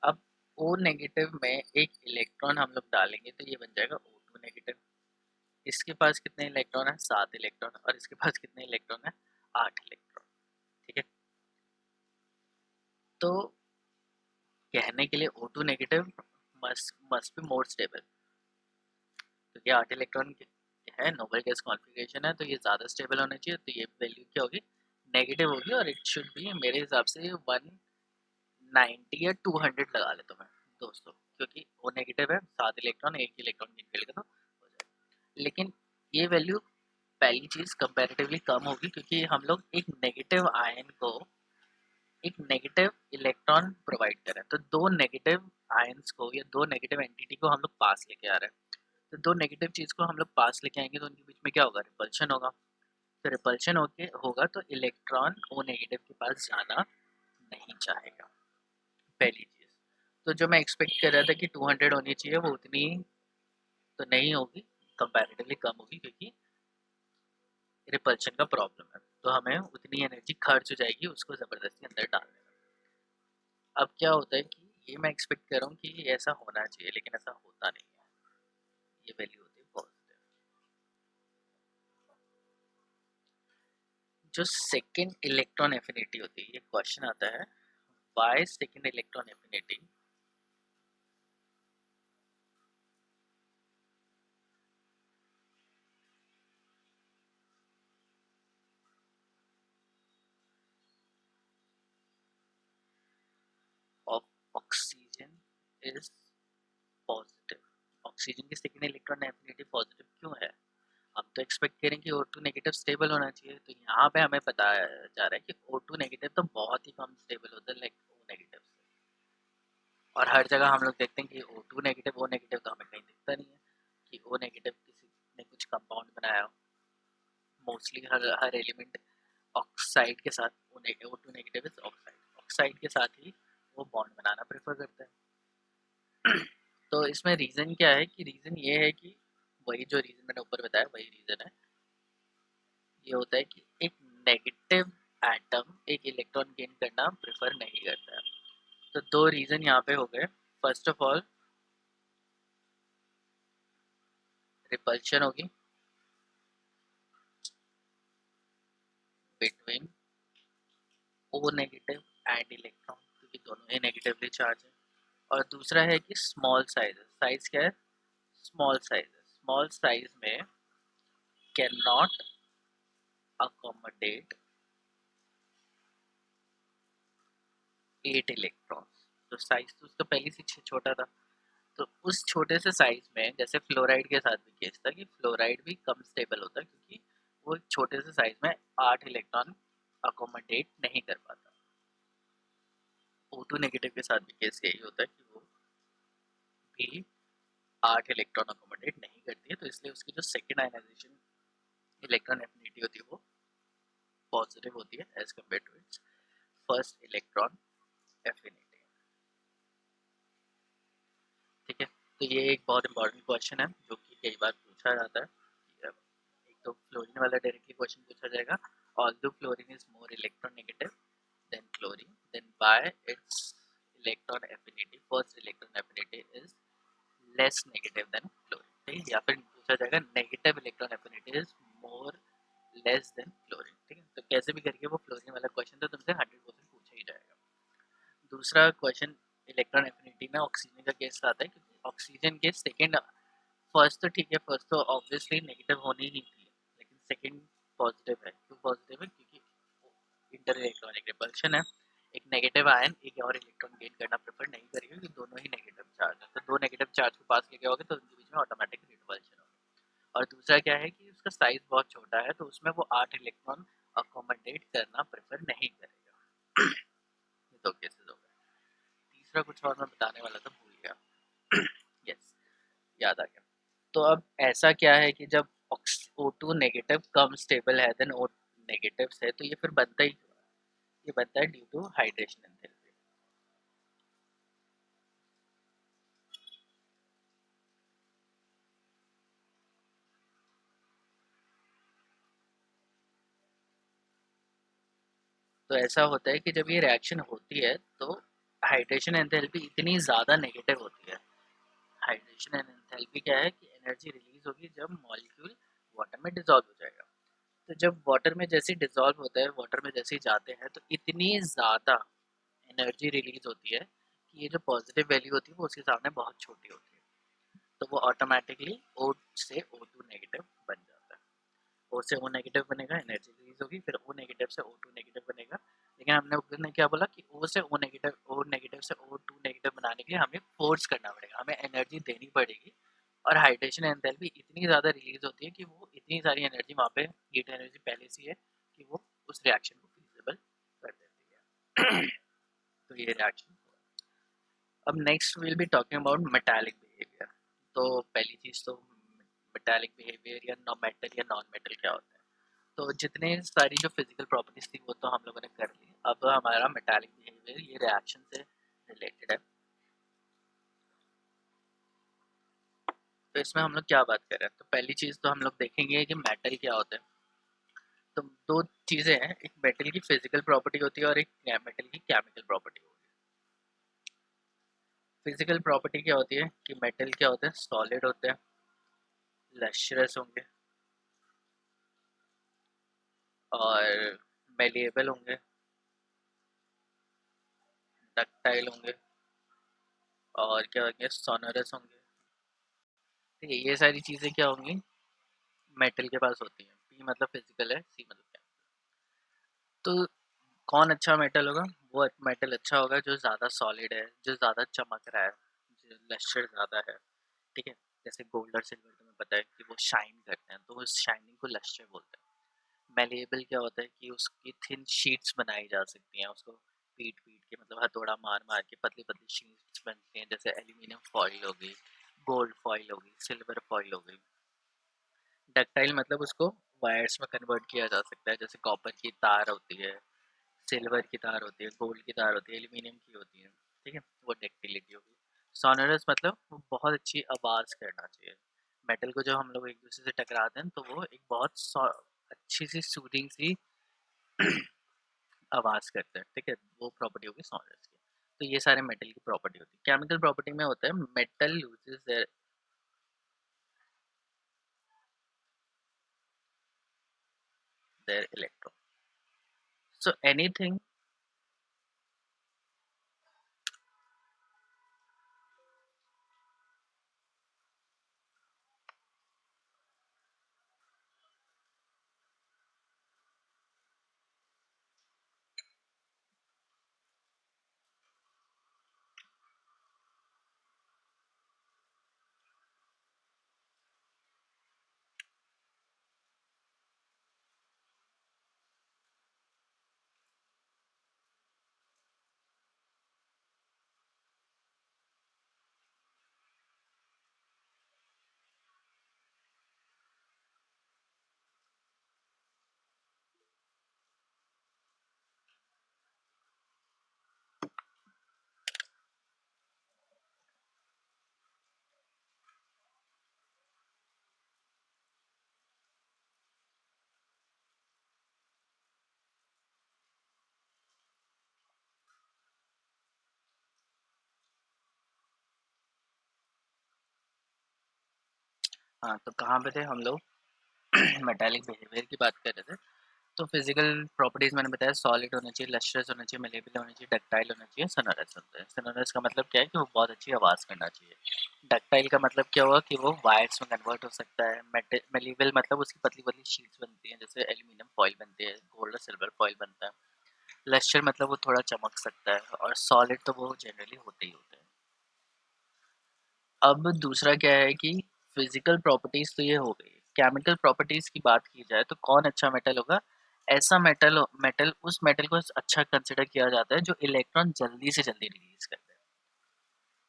अब O नेगेटिव में एक इलेक्ट्रॉन हम लोग डालेंगे तो ये बन जाएगा O2 नेगेटिव। इसके पास कितने इलेक्ट्रॉन है? 7 इलेक्ट्रॉन। और इसके पास कितने इलेक्ट्रॉन है? 8 इलेक्ट्रॉन। ठीक है, तो कहने के लिए O2 negative must be more stable, क्योंकि 8 इलेक्ट्रॉन है, नोबल गैस कॉन्फ़िगरेशन है, तो ये ज़्यादा स्टेबल होना चाहिए। तो ये वैल्यू क्या होगी? नेगेटिव होगी। और इट शुड बी मेरे हिसाब से 190 या 200 लगा लेता हूँ मैं दोस्तों, क्योंकि O नेगेटिव है, 7 इलेक्ट्रॉन, एक इलेक्ट्रॉन निकलेगा तो हो जाएगा। लेकिन ये वैल्यू पहली चीज़ कंपैरेटिवली कम होगी, क्योंकि हम लोग एक नेगेटिव आयन को एक नेगेटिव इलेक्ट्रॉन प्रोवाइड कर रहे हैं। तो दो नेगेटिव आयंस को या दो नेगेटिव एंटिटी को हम लोग पास लेके आ रहे हैं। तो दो नेगेटिव चीज़ को हम लोग पास लेके आएंगे तो उनके बीच में क्या होगा? रिपल्शन होगा। तो रिपल्शन होगा तो इलेक्ट्रॉन ओ नेगेटिव के पास जाना नहीं चाहेगा, पहली चीज़। तो जो मैं एक्सपेक्ट कर रहा था कि 200 होनी चाहिए, वो उतनी तो नहीं होगी, कंपैरेटिवली कम होगी, क्योंकि रिपल्शन का प्रॉब्लम है। तो हमें उतनी एनर्जी खर्च हो जाएगी उसको ज़बरदस्ती अंदर डालने में। अब क्या होता है कि ये मैं एक्सपेक्ट कर रहा हूँ कि ऐसा होना चाहिए, लेकिन ऐसा होता नहीं है। ये वैल्यू होती है पॉजिटिव। जो सेकेंड इलेक्ट्रॉन एफिनिटी होती है, ये क्वेश्चन आता है, why second electron affinity of oxygen is positive. Oxygen की सेकेंड इलेक्ट्रॉन एफिनिटी पॉजिटिव क्यों है? हम तो एक्सपेक्ट करें कि O2 नेगेटिव स्टेबल होना चाहिए। तो यहाँ पे हमें बताया जा रहा है कि O2 नेगेटिव तो बहुत ही कम स्टेबल होता है, लाइक O नेगेटिव से। और हर जगह हम लोग देखते हैं कि O2 नेगेटिव O नेगेटिव, तो हमें कहीं दिखता नहीं है कि O नेगेटिव किसी ने कुछ कंपाउंड बनाया हो। मोस्टली हर एलिमेंट ऑक्साइड के साथ, O2 negative is oxide, oxide के साथ ही वो बॉन्ड बनाना प्रेफर करता है। तो इसमें रीज़न क्या है? कि रीज़न ये है कि वही जो रीज़न मैंने ऊपर बताया वही रीज़न है। ये होता है कि एक नेगेटिव एटम एक इलेक्ट्रॉन गेन करना प्रेफर नहीं करता है। तो दो रीज़न यहाँ पे हो गए। फर्स्ट ऑफ ऑल रिपल्शन होगी between O negative and electron, क्योंकि दोनों ही नेगेटिवली चार्ज है। और दूसरा है कि स्मॉल साइज, साइज क्या है? स्मॉल साइज, स्मॉल साइज में कैन नॉट अकोमोडेट 8 इलेक्ट्रॉन्स। तो साइज तो उसका पहले से छोटा था। तो उस छोटे से साइज में, जैसे फ्लोराइड के साथ भी केस था कि फ्लोराइड भी कम स्टेबल होता है, क्योंकि वो छोटे से साइज में 8 इलेक्ट्रॉन अकोमोडेट नहीं कर पाता। O2 नेगेटिव के साथ भी केस यही होता है कि वो भी 8 इलेक्ट्रॉन अकोमोडेट नहीं करती है। तो इसलिए उसकी जो सेकेंड आयनाइजेशन इलेक्ट्रॉन एफिनिटी होती है वो पॉजिटिव होती है as compare to its first electron affinity. ठीक है, तो ये एक बहुत इंपॉर्टेंट क्वेश्चन है जो कि कई बार पूछा जाता है। एक तो फ्लोरीन वाला डायरेक्टली क्वेश्चन पूछा जाएगा, although fluorine is more electron negative than chlorine, then by its electron affinity first electron affinity is less negative than chlorine. ठीक है, या फिर पूछा जाएगा negative electron affinity is more less than chlorine. ठीक है, तो कैसे भी करके वो फ्लोरीन वाला क्वेश्चन तो तुमसे 100% पूछा ही जाएगा। दूसरा क्वेश्चन इलेक्ट्रॉन एफिनिटी एफिनिटी में ऑक्सीजन का केस आता है, क्योंकि ऑक्सीजन के सेकेंड, फर्स्ट तो ठीक है, फर्स्ट तो ऑब्वियसली नेगेटिव होनी ही थी, लेकिन सेकेंड पॉजिटिव है। क्यों पॉजिटिव है? क्योंकि इंटर इलेक्ट्रॉनिक रिपल्शन है, एक नेगेटिव आयन एक और इलेक्ट्रॉन गेन करना प्रेफर नहीं करेगा, क्योंकि दोनों ही नेगेटिव चार्ज है। तो दो नेगेटिव चार्ज को पास लेके आओगे तो उनके बीच में ऑटोमेटिक रिपल्शन होगा। और दूसरा क्या है कि उसका साइज बहुत छोटा है, तो उसमें वो 8 इलेक्ट्रॉन अकोमोडेट करना प्रेफर नहीं करेगा। ये दो केसेस हो गए। तीसरा कुछ और मैं बताने वाला था, भूल गया। यस, याद आ गया। तो अब ऐसा क्या है कि जब O2 नेगेटिव कम स्टेबल है देन O नेगेटिव है, तो ये फिर बनता ही, ये बनता है ड्यू टू हाइड्रेशन एंथैल्पी। तो ऐसा होता है कि जब ये रिएक्शन होती है तो हाइड्रेशन एंथैल्पी इतनी ज़्यादा नेगेटिव होती है। हाइड्रेशन एंथैल्पी क्या है कि एनर्जी रिलीज होगी जब मॉलिक्यूल वाटर में डिसॉल्व हो जाएगा। तो जब वाटर में जैसे डिसॉल्व होता है, वाटर में जैसे ही जाते हैं, तो इतनी ज़्यादा एनर्जी रिलीज होती है कि ये जो पॉजिटिव वैल्यू होती है वो उसके सामने बहुत छोटी होती है। तो वो ऑटोमेटिकली O से O2 नेगेटिव बन जाता है। O से O नेगेटिव बनेगा, एनर्जी रिलीज होगी, फिर O नेगेटिव से O2 नेगेटिव बनेगा। लेकिन हमने क्या बोला कि O से O नेगेटिव से O2 नेगेटिव बनाने के लिए हमें फोर्स करना पड़ेगा, हमें एनर्जी देनी पड़ेगी। और हाइड्रेशन एंथैल्पी इतनी ज़्यादा रिलीज होती है कि वो इतनी सारी एनर्जी वहाँ पे, हीट एनर्जी पहले से है कि वो उस रिएक्शन को फिजिबल कर देती है। तो ये रिएक्शन। अब next will be talking about metallic behaviour. तो पहली चीज़ तो मेटालिक बिहेवियर या मेटल या नॉन मेटल क्या होता है। तो जितने सारी जो फिजिकल प्रॉपर्टीज थी वो तो हम लोगों ने कर ली। अब हमारा मेटालिक बिहेवियर ये रिएक्शन से रिलेटेड है। तो इसमें हम लोग क्या बात कर रहे हैं, तो पहली चीज़ तो हम लोग देखेंगे कि मेटल क्या होता है। तो दो चीज़ें हैं, एक मेटल की फिजिकल प्रॉपर्टी होती है और एक मेटल की केमिकल प्रॉपर्टी होती है। फिजिकल प्रॉपर्टी क्या होती है कि मेटल क्या होते हैं, सॉलिड होते हैं, लश्रस होंगे और मेलिएबल होंगे, डक्टाइल होंगे और क्या होंगे, सोनरस होंगे। ठीक है, ये सारी चीज़ें क्या होंगी, मेटल के पास होती हैं। पी मतलब फिजिकल है, सी मतलब क्या। तो कौन अच्छा मेटल होगा? वो मेटल अच्छा होगा जो ज़्यादा सॉलिड है, जो ज़्यादा चमक रहा है, जो लश्यर ज़्यादा है। ठीक है, जैसे गोल्ड और सिल्वर तुम्हें पता है कि वो शाइन करते हैं, तो उस शाइनिंग को लश्यर बोलते हैं। मेलिएबल क्या होता है कि उसकी थिन शीट्स बनाई जा सकती हैं, उसको पीट पीट के, मतलब हथौड़ा मार मार के पतली पतली शीट्स बनती हैं, जैसे एल्यूमिनियम फॉइल हो गई, गोल्ड फॉइल हो गई, सिल्वर फॉइल हो गई। डक्टाइल मतलब उसको वायर्स में कन्वर्ट किया जा सकता है, जैसे कॉपर की तार होती है, सिल्वर की तार होती है, गोल्ड की तार होती है, एल्यूमिनियम की होती है। ठीक है, वो डक्टिलिटी होगी। सोनरस मतलब वो बहुत अच्छी आवाज़ करना चाहिए। मेटल को जब हम लोग एक दूसरे से टकराते हैं तो वो एक बहुत अच्छी सी सूदिंग सी आवाज़ करते हैं। ठीक है, वो प्रॉपर्टी होगी सोनरस की। तो ये सारे मेटल की प्रॉपर्टी होती है। केमिकल प्रॉपर्टी में होता है metal loses there electron. So anything, हाँ तो कहाँ पे थे हम लोग? मेटालिक बिहेवियर की बात कर रहे थे। तो फिजिकल प्रॉपर्टीज मैंने बताया, सॉलिड होना चाहिए, लस्ट्रस होना चाहिए, मेलेबल होना चाहिए, डक्टाइल होना चाहिए, सोनोरस होता है। सोनोरस का मतलब क्या है कि वो बहुत अच्छी आवाज़ करना चाहिए। डक्टाइल का मतलब क्या हुआ कि वो वायर्स में कन्वर्ट हो सकता है। मेलेबल मतलब उसकी पतली पतली शीट्स बनती हैं, जैसे एल्यूमिनियम फॉइल बनती है, गोल्ड और सिल्वर फॉइल बनता है। लस्टर मतलब वो थोड़ा चमक सकता है, और सॉलिड तो वो जनरली होते ही होते हैं। अब दूसरा क्या है कि फिजिकल प्रॉपर्टीज तो ये हो गई। केमिकल प्रॉपर्टीज की बात की जाए तो कौन अच्छा मेटल होगा? ऐसा मेटल उस मेटल को अच्छा कंसिडर किया जाता है जो इलेक्ट्रॉन जल्दी से जल्दी रिलीज करता है।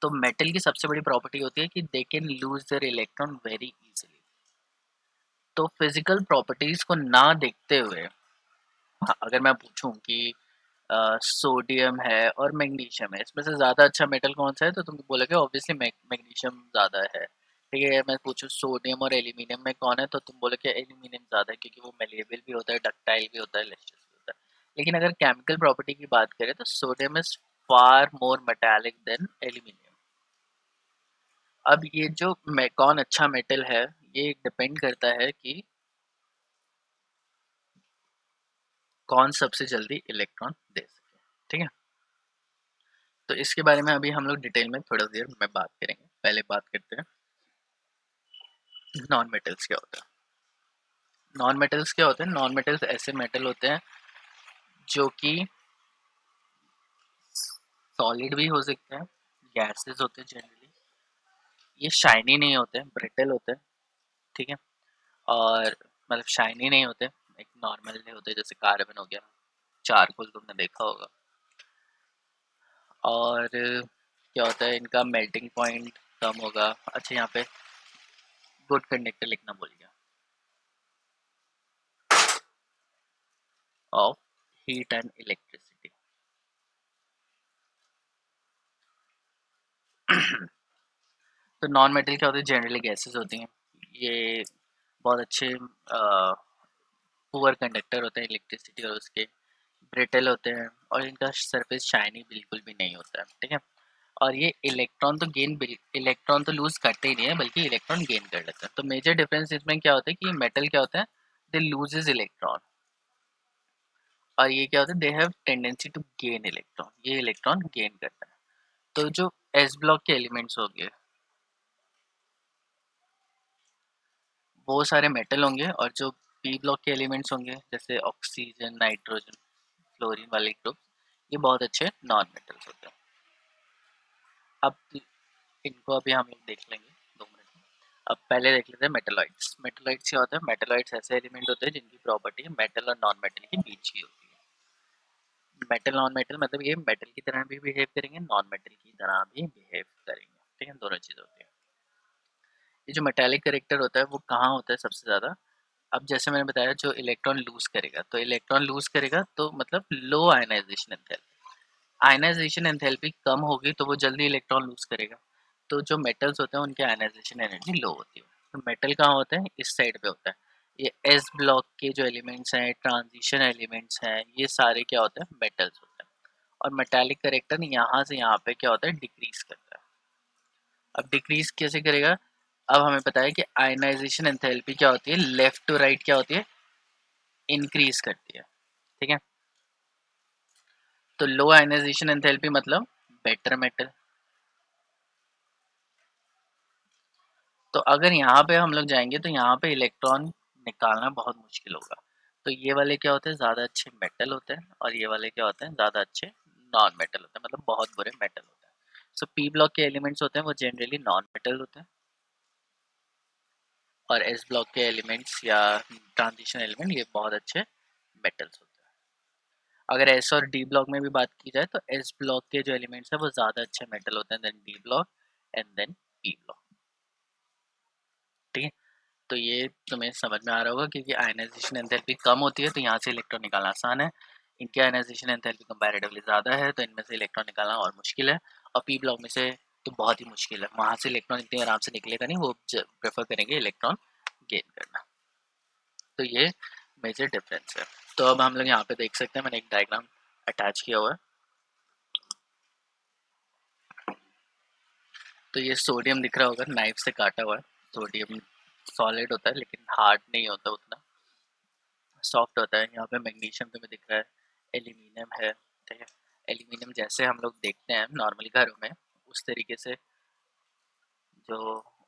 तो मेटल की सबसे बड़ी प्रॉपर्टी होती है कि they can lose their electron very easily. तो फिजिकल प्रॉपर्टीज को ना देखते हुए, हाँ, अगर मैं पूछूं कि सोडियम है और मैग्नीशियम है, इसमें से ज़्यादा अच्छा मेटल कौन सा है, तो तुम बोलोगे ऑब्वियसली मैग्नीशियम ज़्यादा है। ठीक है, मैं पूछूं सोडियम और एल्यूमिनियम में कौन है, तो तुम बोलोगे एल्यूमिनियम ज़्यादा है, क्योंकि वो मेलेबल भी होता है, डक्टाइल भी होता है, लेस्टस भी होता है। लेकिन अगर केमिकल प्रॉपर्टी की बात करें तो sodium is far more metallic then aluminium. अब ये जो कौन अच्छा मेटल है, ये डिपेंड करता है कि कौन सबसे जल्दी इलेक्ट्रॉन दे सके। ठीक है, तो इसके बारे में अभी हम लोग डिटेल में थोड़ा देर में बात करेंगे। पहले बात करते हैं नॉन मेटल्स क्या होता है। नॉन मेटल्स क्या होते हैं? नॉन मेटल्स ऐसे मेटल होते हैं जो कि सॉलिड भी हो सकते हैं, गैसेस होते हैं जनरली, ये शाइनी नहीं होते, ब्रिटल होते हैं। ठीक है, और मतलब शाइनी नहीं होते, एक नॉर्मल होते हैं, जैसे कार्बन हो गया, चारकोल तुमने देखा होगा। और क्या होता है, इनका मेल्टिंग पॉइंट कम होगा। अच्छा, यहाँ पे गुड कंडक्टर लिखना भूल गया, ऑफ हीट एंड इलेक्ट्रिसिटी। तो नॉन मेटल क्या होते हैं? जनरली गैसेस होती हैं, ये बहुत अच्छे पुअर कंडक्टर होते हैं इलेक्ट्रिसिटी, और उसके ब्रिटल होते हैं, और इनका सरफेस शाइनी बिल्कुल भी नहीं होता है। ठीक है, और ये इलेक्ट्रॉन तो लूज करते ही नहीं है, बल्कि इलेक्ट्रॉन गेन कर लेते हैं। तो मेजर डिफरेंस इसमें क्या होता है कि मेटल क्या होता है, दे लूजेस इलेक्ट्रॉन, और ये क्या होता है, they have tendency to gain electron, ये इलेक्ट्रॉन गेन करता है। तो जो एस ब्लॉक के एलिमेंट्स हो गए वो सारे मेटल होंगे, और जो पी ब्लॉक के एलिमेंट्स होंगे जैसे ऑक्सीजन, नाइट्रोजन, फ्लोरीन वाले ग्रुप, ये बहुत अच्छे नॉन मेटल्स होते हैं। अब इनको अभी हम लोग देख लेंगे 2 मिनट में। अब पहले देख लेते हैं मेटलॉइड्स। मेटलॉइड्स क्या होता है? मेटलॉइड्स ऐसे एलिमेंट होते हैं जिनकी प्रॉपर्टी मेटल और नॉन मेटल के बीच की होती है। मेटल नॉन मेटल मतलब ये मेटल की तरह भी बिहेव करेंगे, नॉन मेटल की तरह भी बिहेव करेंगे। ठीक है, दोनों चीज़ होती है। ये जो मेटालिक करेक्टर होता है वो कहाँ होता है सबसे ज़्यादा? अब जैसे मैंने बताया, जो इलेक्ट्रॉन लूज करेगा, तो इलेक्ट्रॉन लूज करेगा तो मतलब लो आयनाइजेशन एंथैल्पी, आयनाइजेशन एंथैल्पी कम होगी तो वो जल्दी इलेक्ट्रॉन लूज करेगा। तो जो मेटल्स होते हैं उनकी आयनाइजेशन एनर्जी लो होती है। तो मेटल कहाँ होता है? इस साइड पे होता है। ये एस ब्लॉक के जो एलिमेंट्स हैं, ट्रांजिशन एलिमेंट्स हैं, ये सारे क्या होते हैं? मेटल्स होते हैं। और मेटालिक करेक्टर यहाँ से यहाँ पे क्या होता है? डिक्रीज करता है। अब डिक्रीज कैसे करेगा? अब हमें पता है कि आयनाइजेशन एंथैल्पी क्या होती है, लेफ्ट टू राइट क्या होती है? इंक्रीज करती है। ठीक है, तो लो आयनाइजेशन एंथैल्पी मतलब बेटर मेटल। तो अगर यहाँ पे हम लोग जाएंगे तो यहाँ पे इलेक्ट्रॉन निकालना बहुत मुश्किल होगा। तो ये वाले क्या होते हैं? ज़्यादा अच्छे मेटल होते हैं, और ये वाले क्या होते हैं? ज़्यादा अच्छे नॉन मेटल होते हैं, मतलब बहुत बुरे मेटल होते हैं। सो पी ब्लॉक के एलिमेंट्स होते हैं वो जनरली नॉन मेटल होते हैं, और एस ब्लॉक के एलिमेंट्स या ट्रांजिशन एलिमेंट ये बहुत अच्छे मेटल्स होते हैं। अगर एस और डी ब्लॉक में भी बात की जाए तो एस ब्लॉक के जो एलिमेंट्स हैं वो ज़्यादा अच्छे मेटल होते हैं then D block and then P block. ठीक है, तो ये तुम्हें समझ में आ रहा होगा, क्योंकि आयनाइजेशन एंथैल्पी कम होती है तो यहाँ से इलेक्ट्रॉन निकालना आसान है। इनकी आयनाइजेशन एंथैल्पी कंपैरेटिवली ज़्यादा है तो इनमें से इलेक्ट्रॉन निकालना और मुश्किल है। और पी ब्लॉक में से तो बहुत ही मुश्किल है, वहाँ से इलेक्ट्रॉन इतनी आराम से निकलेगा नहीं, वो प्रेफर करेंगे इलेक्ट्रॉन गेन करना। तो ये मेजर डिफरेंस है। तो अब हम लोग यहाँ पे देख सकते हैं, मैंने एक डायग्राम अटैच किया हुआ है। तो ये सोडियम दिख रहा होगा, नाइफ से काटा हुआ है। सोडियम सॉलिड होता है लेकिन हार्ड नहीं होता उतना। सॉफ्ट होता है। यहाँ पे मैग्नीशियम तुम्हें दिख रहा है, एल्यूमिनियम है, ठीक है। एल्यूमिनियम जैसे हम लोग देखते हैं नॉर्मली घरों में, उस तरीके से जो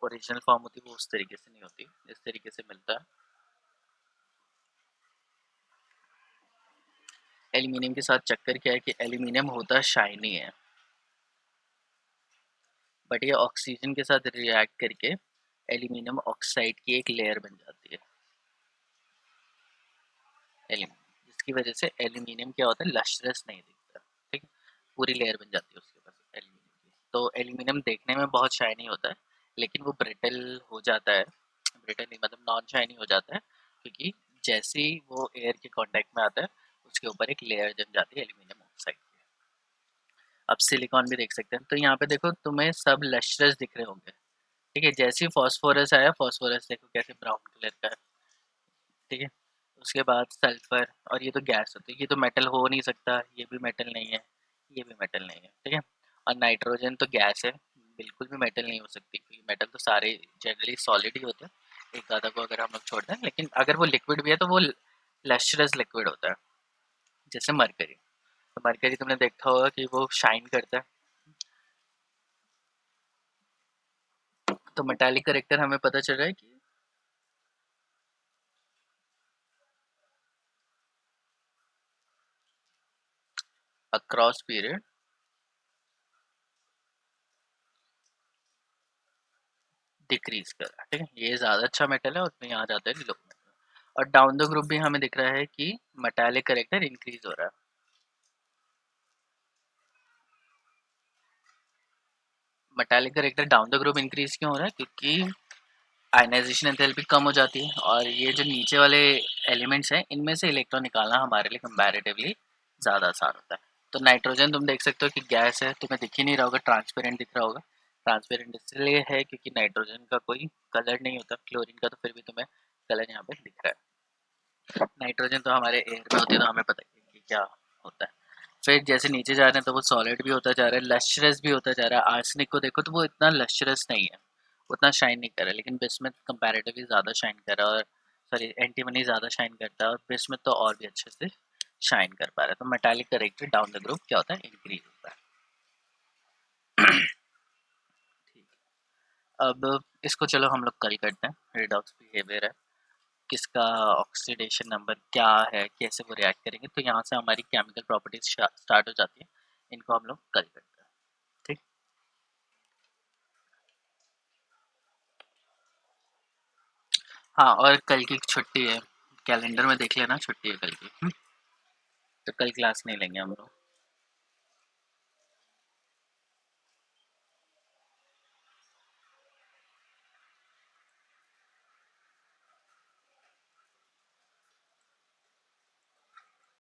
ओरिजिनल फॉर्म होती है वो उस तरीके से नहीं होती, इस तरीके से मिलता है। एल्यूमिनियम के साथ चक्कर क्या है कि एल्यूमिनियम होता शाइनी है, बट ये ऑक्सीजन के साथ रिएक्ट करके एल्यूमिनियम ऑक्साइड की एक लेयर बन जाती है एल्यूमिनियम, जिसकी वजह से एल्यूमिनियम क्या होता है, लश्रस नहीं दिखता, ठीक है। पूरी लेयर बन जाती है उसके पास एल्यूमिनियम की। तो एल्यूमिनियम देखने में बहुत शाइनी होता है, लेकिन वो ब्रिटल हो जाता है, ब्रिटल नहीं मतलब नॉन शाइनी हो जाता है, क्योंकि जैसे ही वो एयर के कांटेक्ट में आता है उसके ऊपर एक लेयर जम जाती है एल्यूमिनियम ऑक्साइड की। अब सिलिकॉन भी देख सकते हैं, तो यहाँ पे देखो तुम्हें सब लश्रस दिख रहे होंगे, ठीक है। जैसे ही फॉस्फोरस आया, फॉस्फोरस देखो कैसे ब्राउन कलर का है, ठीक है। उसके बाद सल्फर, और ये तो गैस होती है, ये तो मेटल हो नहीं सकता, ये भी मेटल नहीं है, ये भी मेटल नहीं है, ठीक है। और नाइट्रोजन तो गैस है, बिल्कुल भी मेटल नहीं हो सकती, क्योंकि मेटल तो सारे जनरली सॉलिड ही होते हैं, एक आधा को अगर हम लोग छोड़ दें, लेकिन अगर वो लिक्विड भी है तो वो लश्रस लिक्विड होता है, जैसे मरकरी। तो मरकरी तुमने देखा होगा कि वो शाइन करता है। तो मेटालिक करेक्टर हमें पता चल रहा है कि अक्रॉस पीरियड डिक्रीज कर रहा है, ठीक है। ये ज़्यादा अच्छा मेटल है, उसमें यहाँ जाता है लो मेटल। और डाउन द ग्रुप भी हमें दिख रहा है कि मेटालिक करेक्टर इंक्रीज हो रहा है। Metallic character down the group increase क्यों हो रहा है, क्योंकि आयनाइजेशन एंथैल्पी कम हो जाती है, और ये जो नीचे वाले एलिमेंट्स हैं इनमें से इलेक्ट्रॉन निकालना हमारे लिए कंपैरेटिवली ज़्यादा आसान होता है। तो नाइट्रोजन तुम देख सकते हो कि गैस है, तुम्हें दिख ही नहीं रहा होगा, ट्रांसपेरेंट दिख रहा होगा। ट्रांसपेरेंट इसलिए है क्योंकि नाइट्रोजन का कोई कलर नहीं होता, क्लोरीन का तो फिर भी तुम्हें कलर यहाँ पे दिख रहा है। नाइट्रोजन तो हमारे एयर में होती है, तो हमें पता है कि क्या होता है। फिर जैसे नीचे जा रहे हैं तो वो सॉलिड भी होता जा रहा है, लश्रस भी होता जा रहा है। आर्सेनिक को देखो तो वो इतना लश्रस नहीं है, उतना शाइन नहीं कर रहा है, लेकिन बिस्मथ कंपैरेटिवली ज़्यादा शाइन कर रहा है, और सॉरी एंटीमनी ज़्यादा शाइन करता है, और बिस्मथ तो और भी अच्छे से शाइन कर पा रहा है। तो metallic character down the group क्या होता है, इंक्रीज होता है। ठीक। अब इसको चलो हम लोग कल करते हैं, रिडॉक्स बिहेवियर है, किसका ऑक्सीडेशन नंबर क्या है, कैसे वो रिएक्ट करेंगे, तो यहाँ से हमारी केमिकल प्रॉपर्टीज स्टार्ट हो जाती है। इनको हम लोग कल करते हैं, ठीक। हाँ, और कल की छुट्टी है, कैलेंडर में देख लेना, छुट्टी है कल की। तो कल क्लास नहीं लेंगे हम लोग।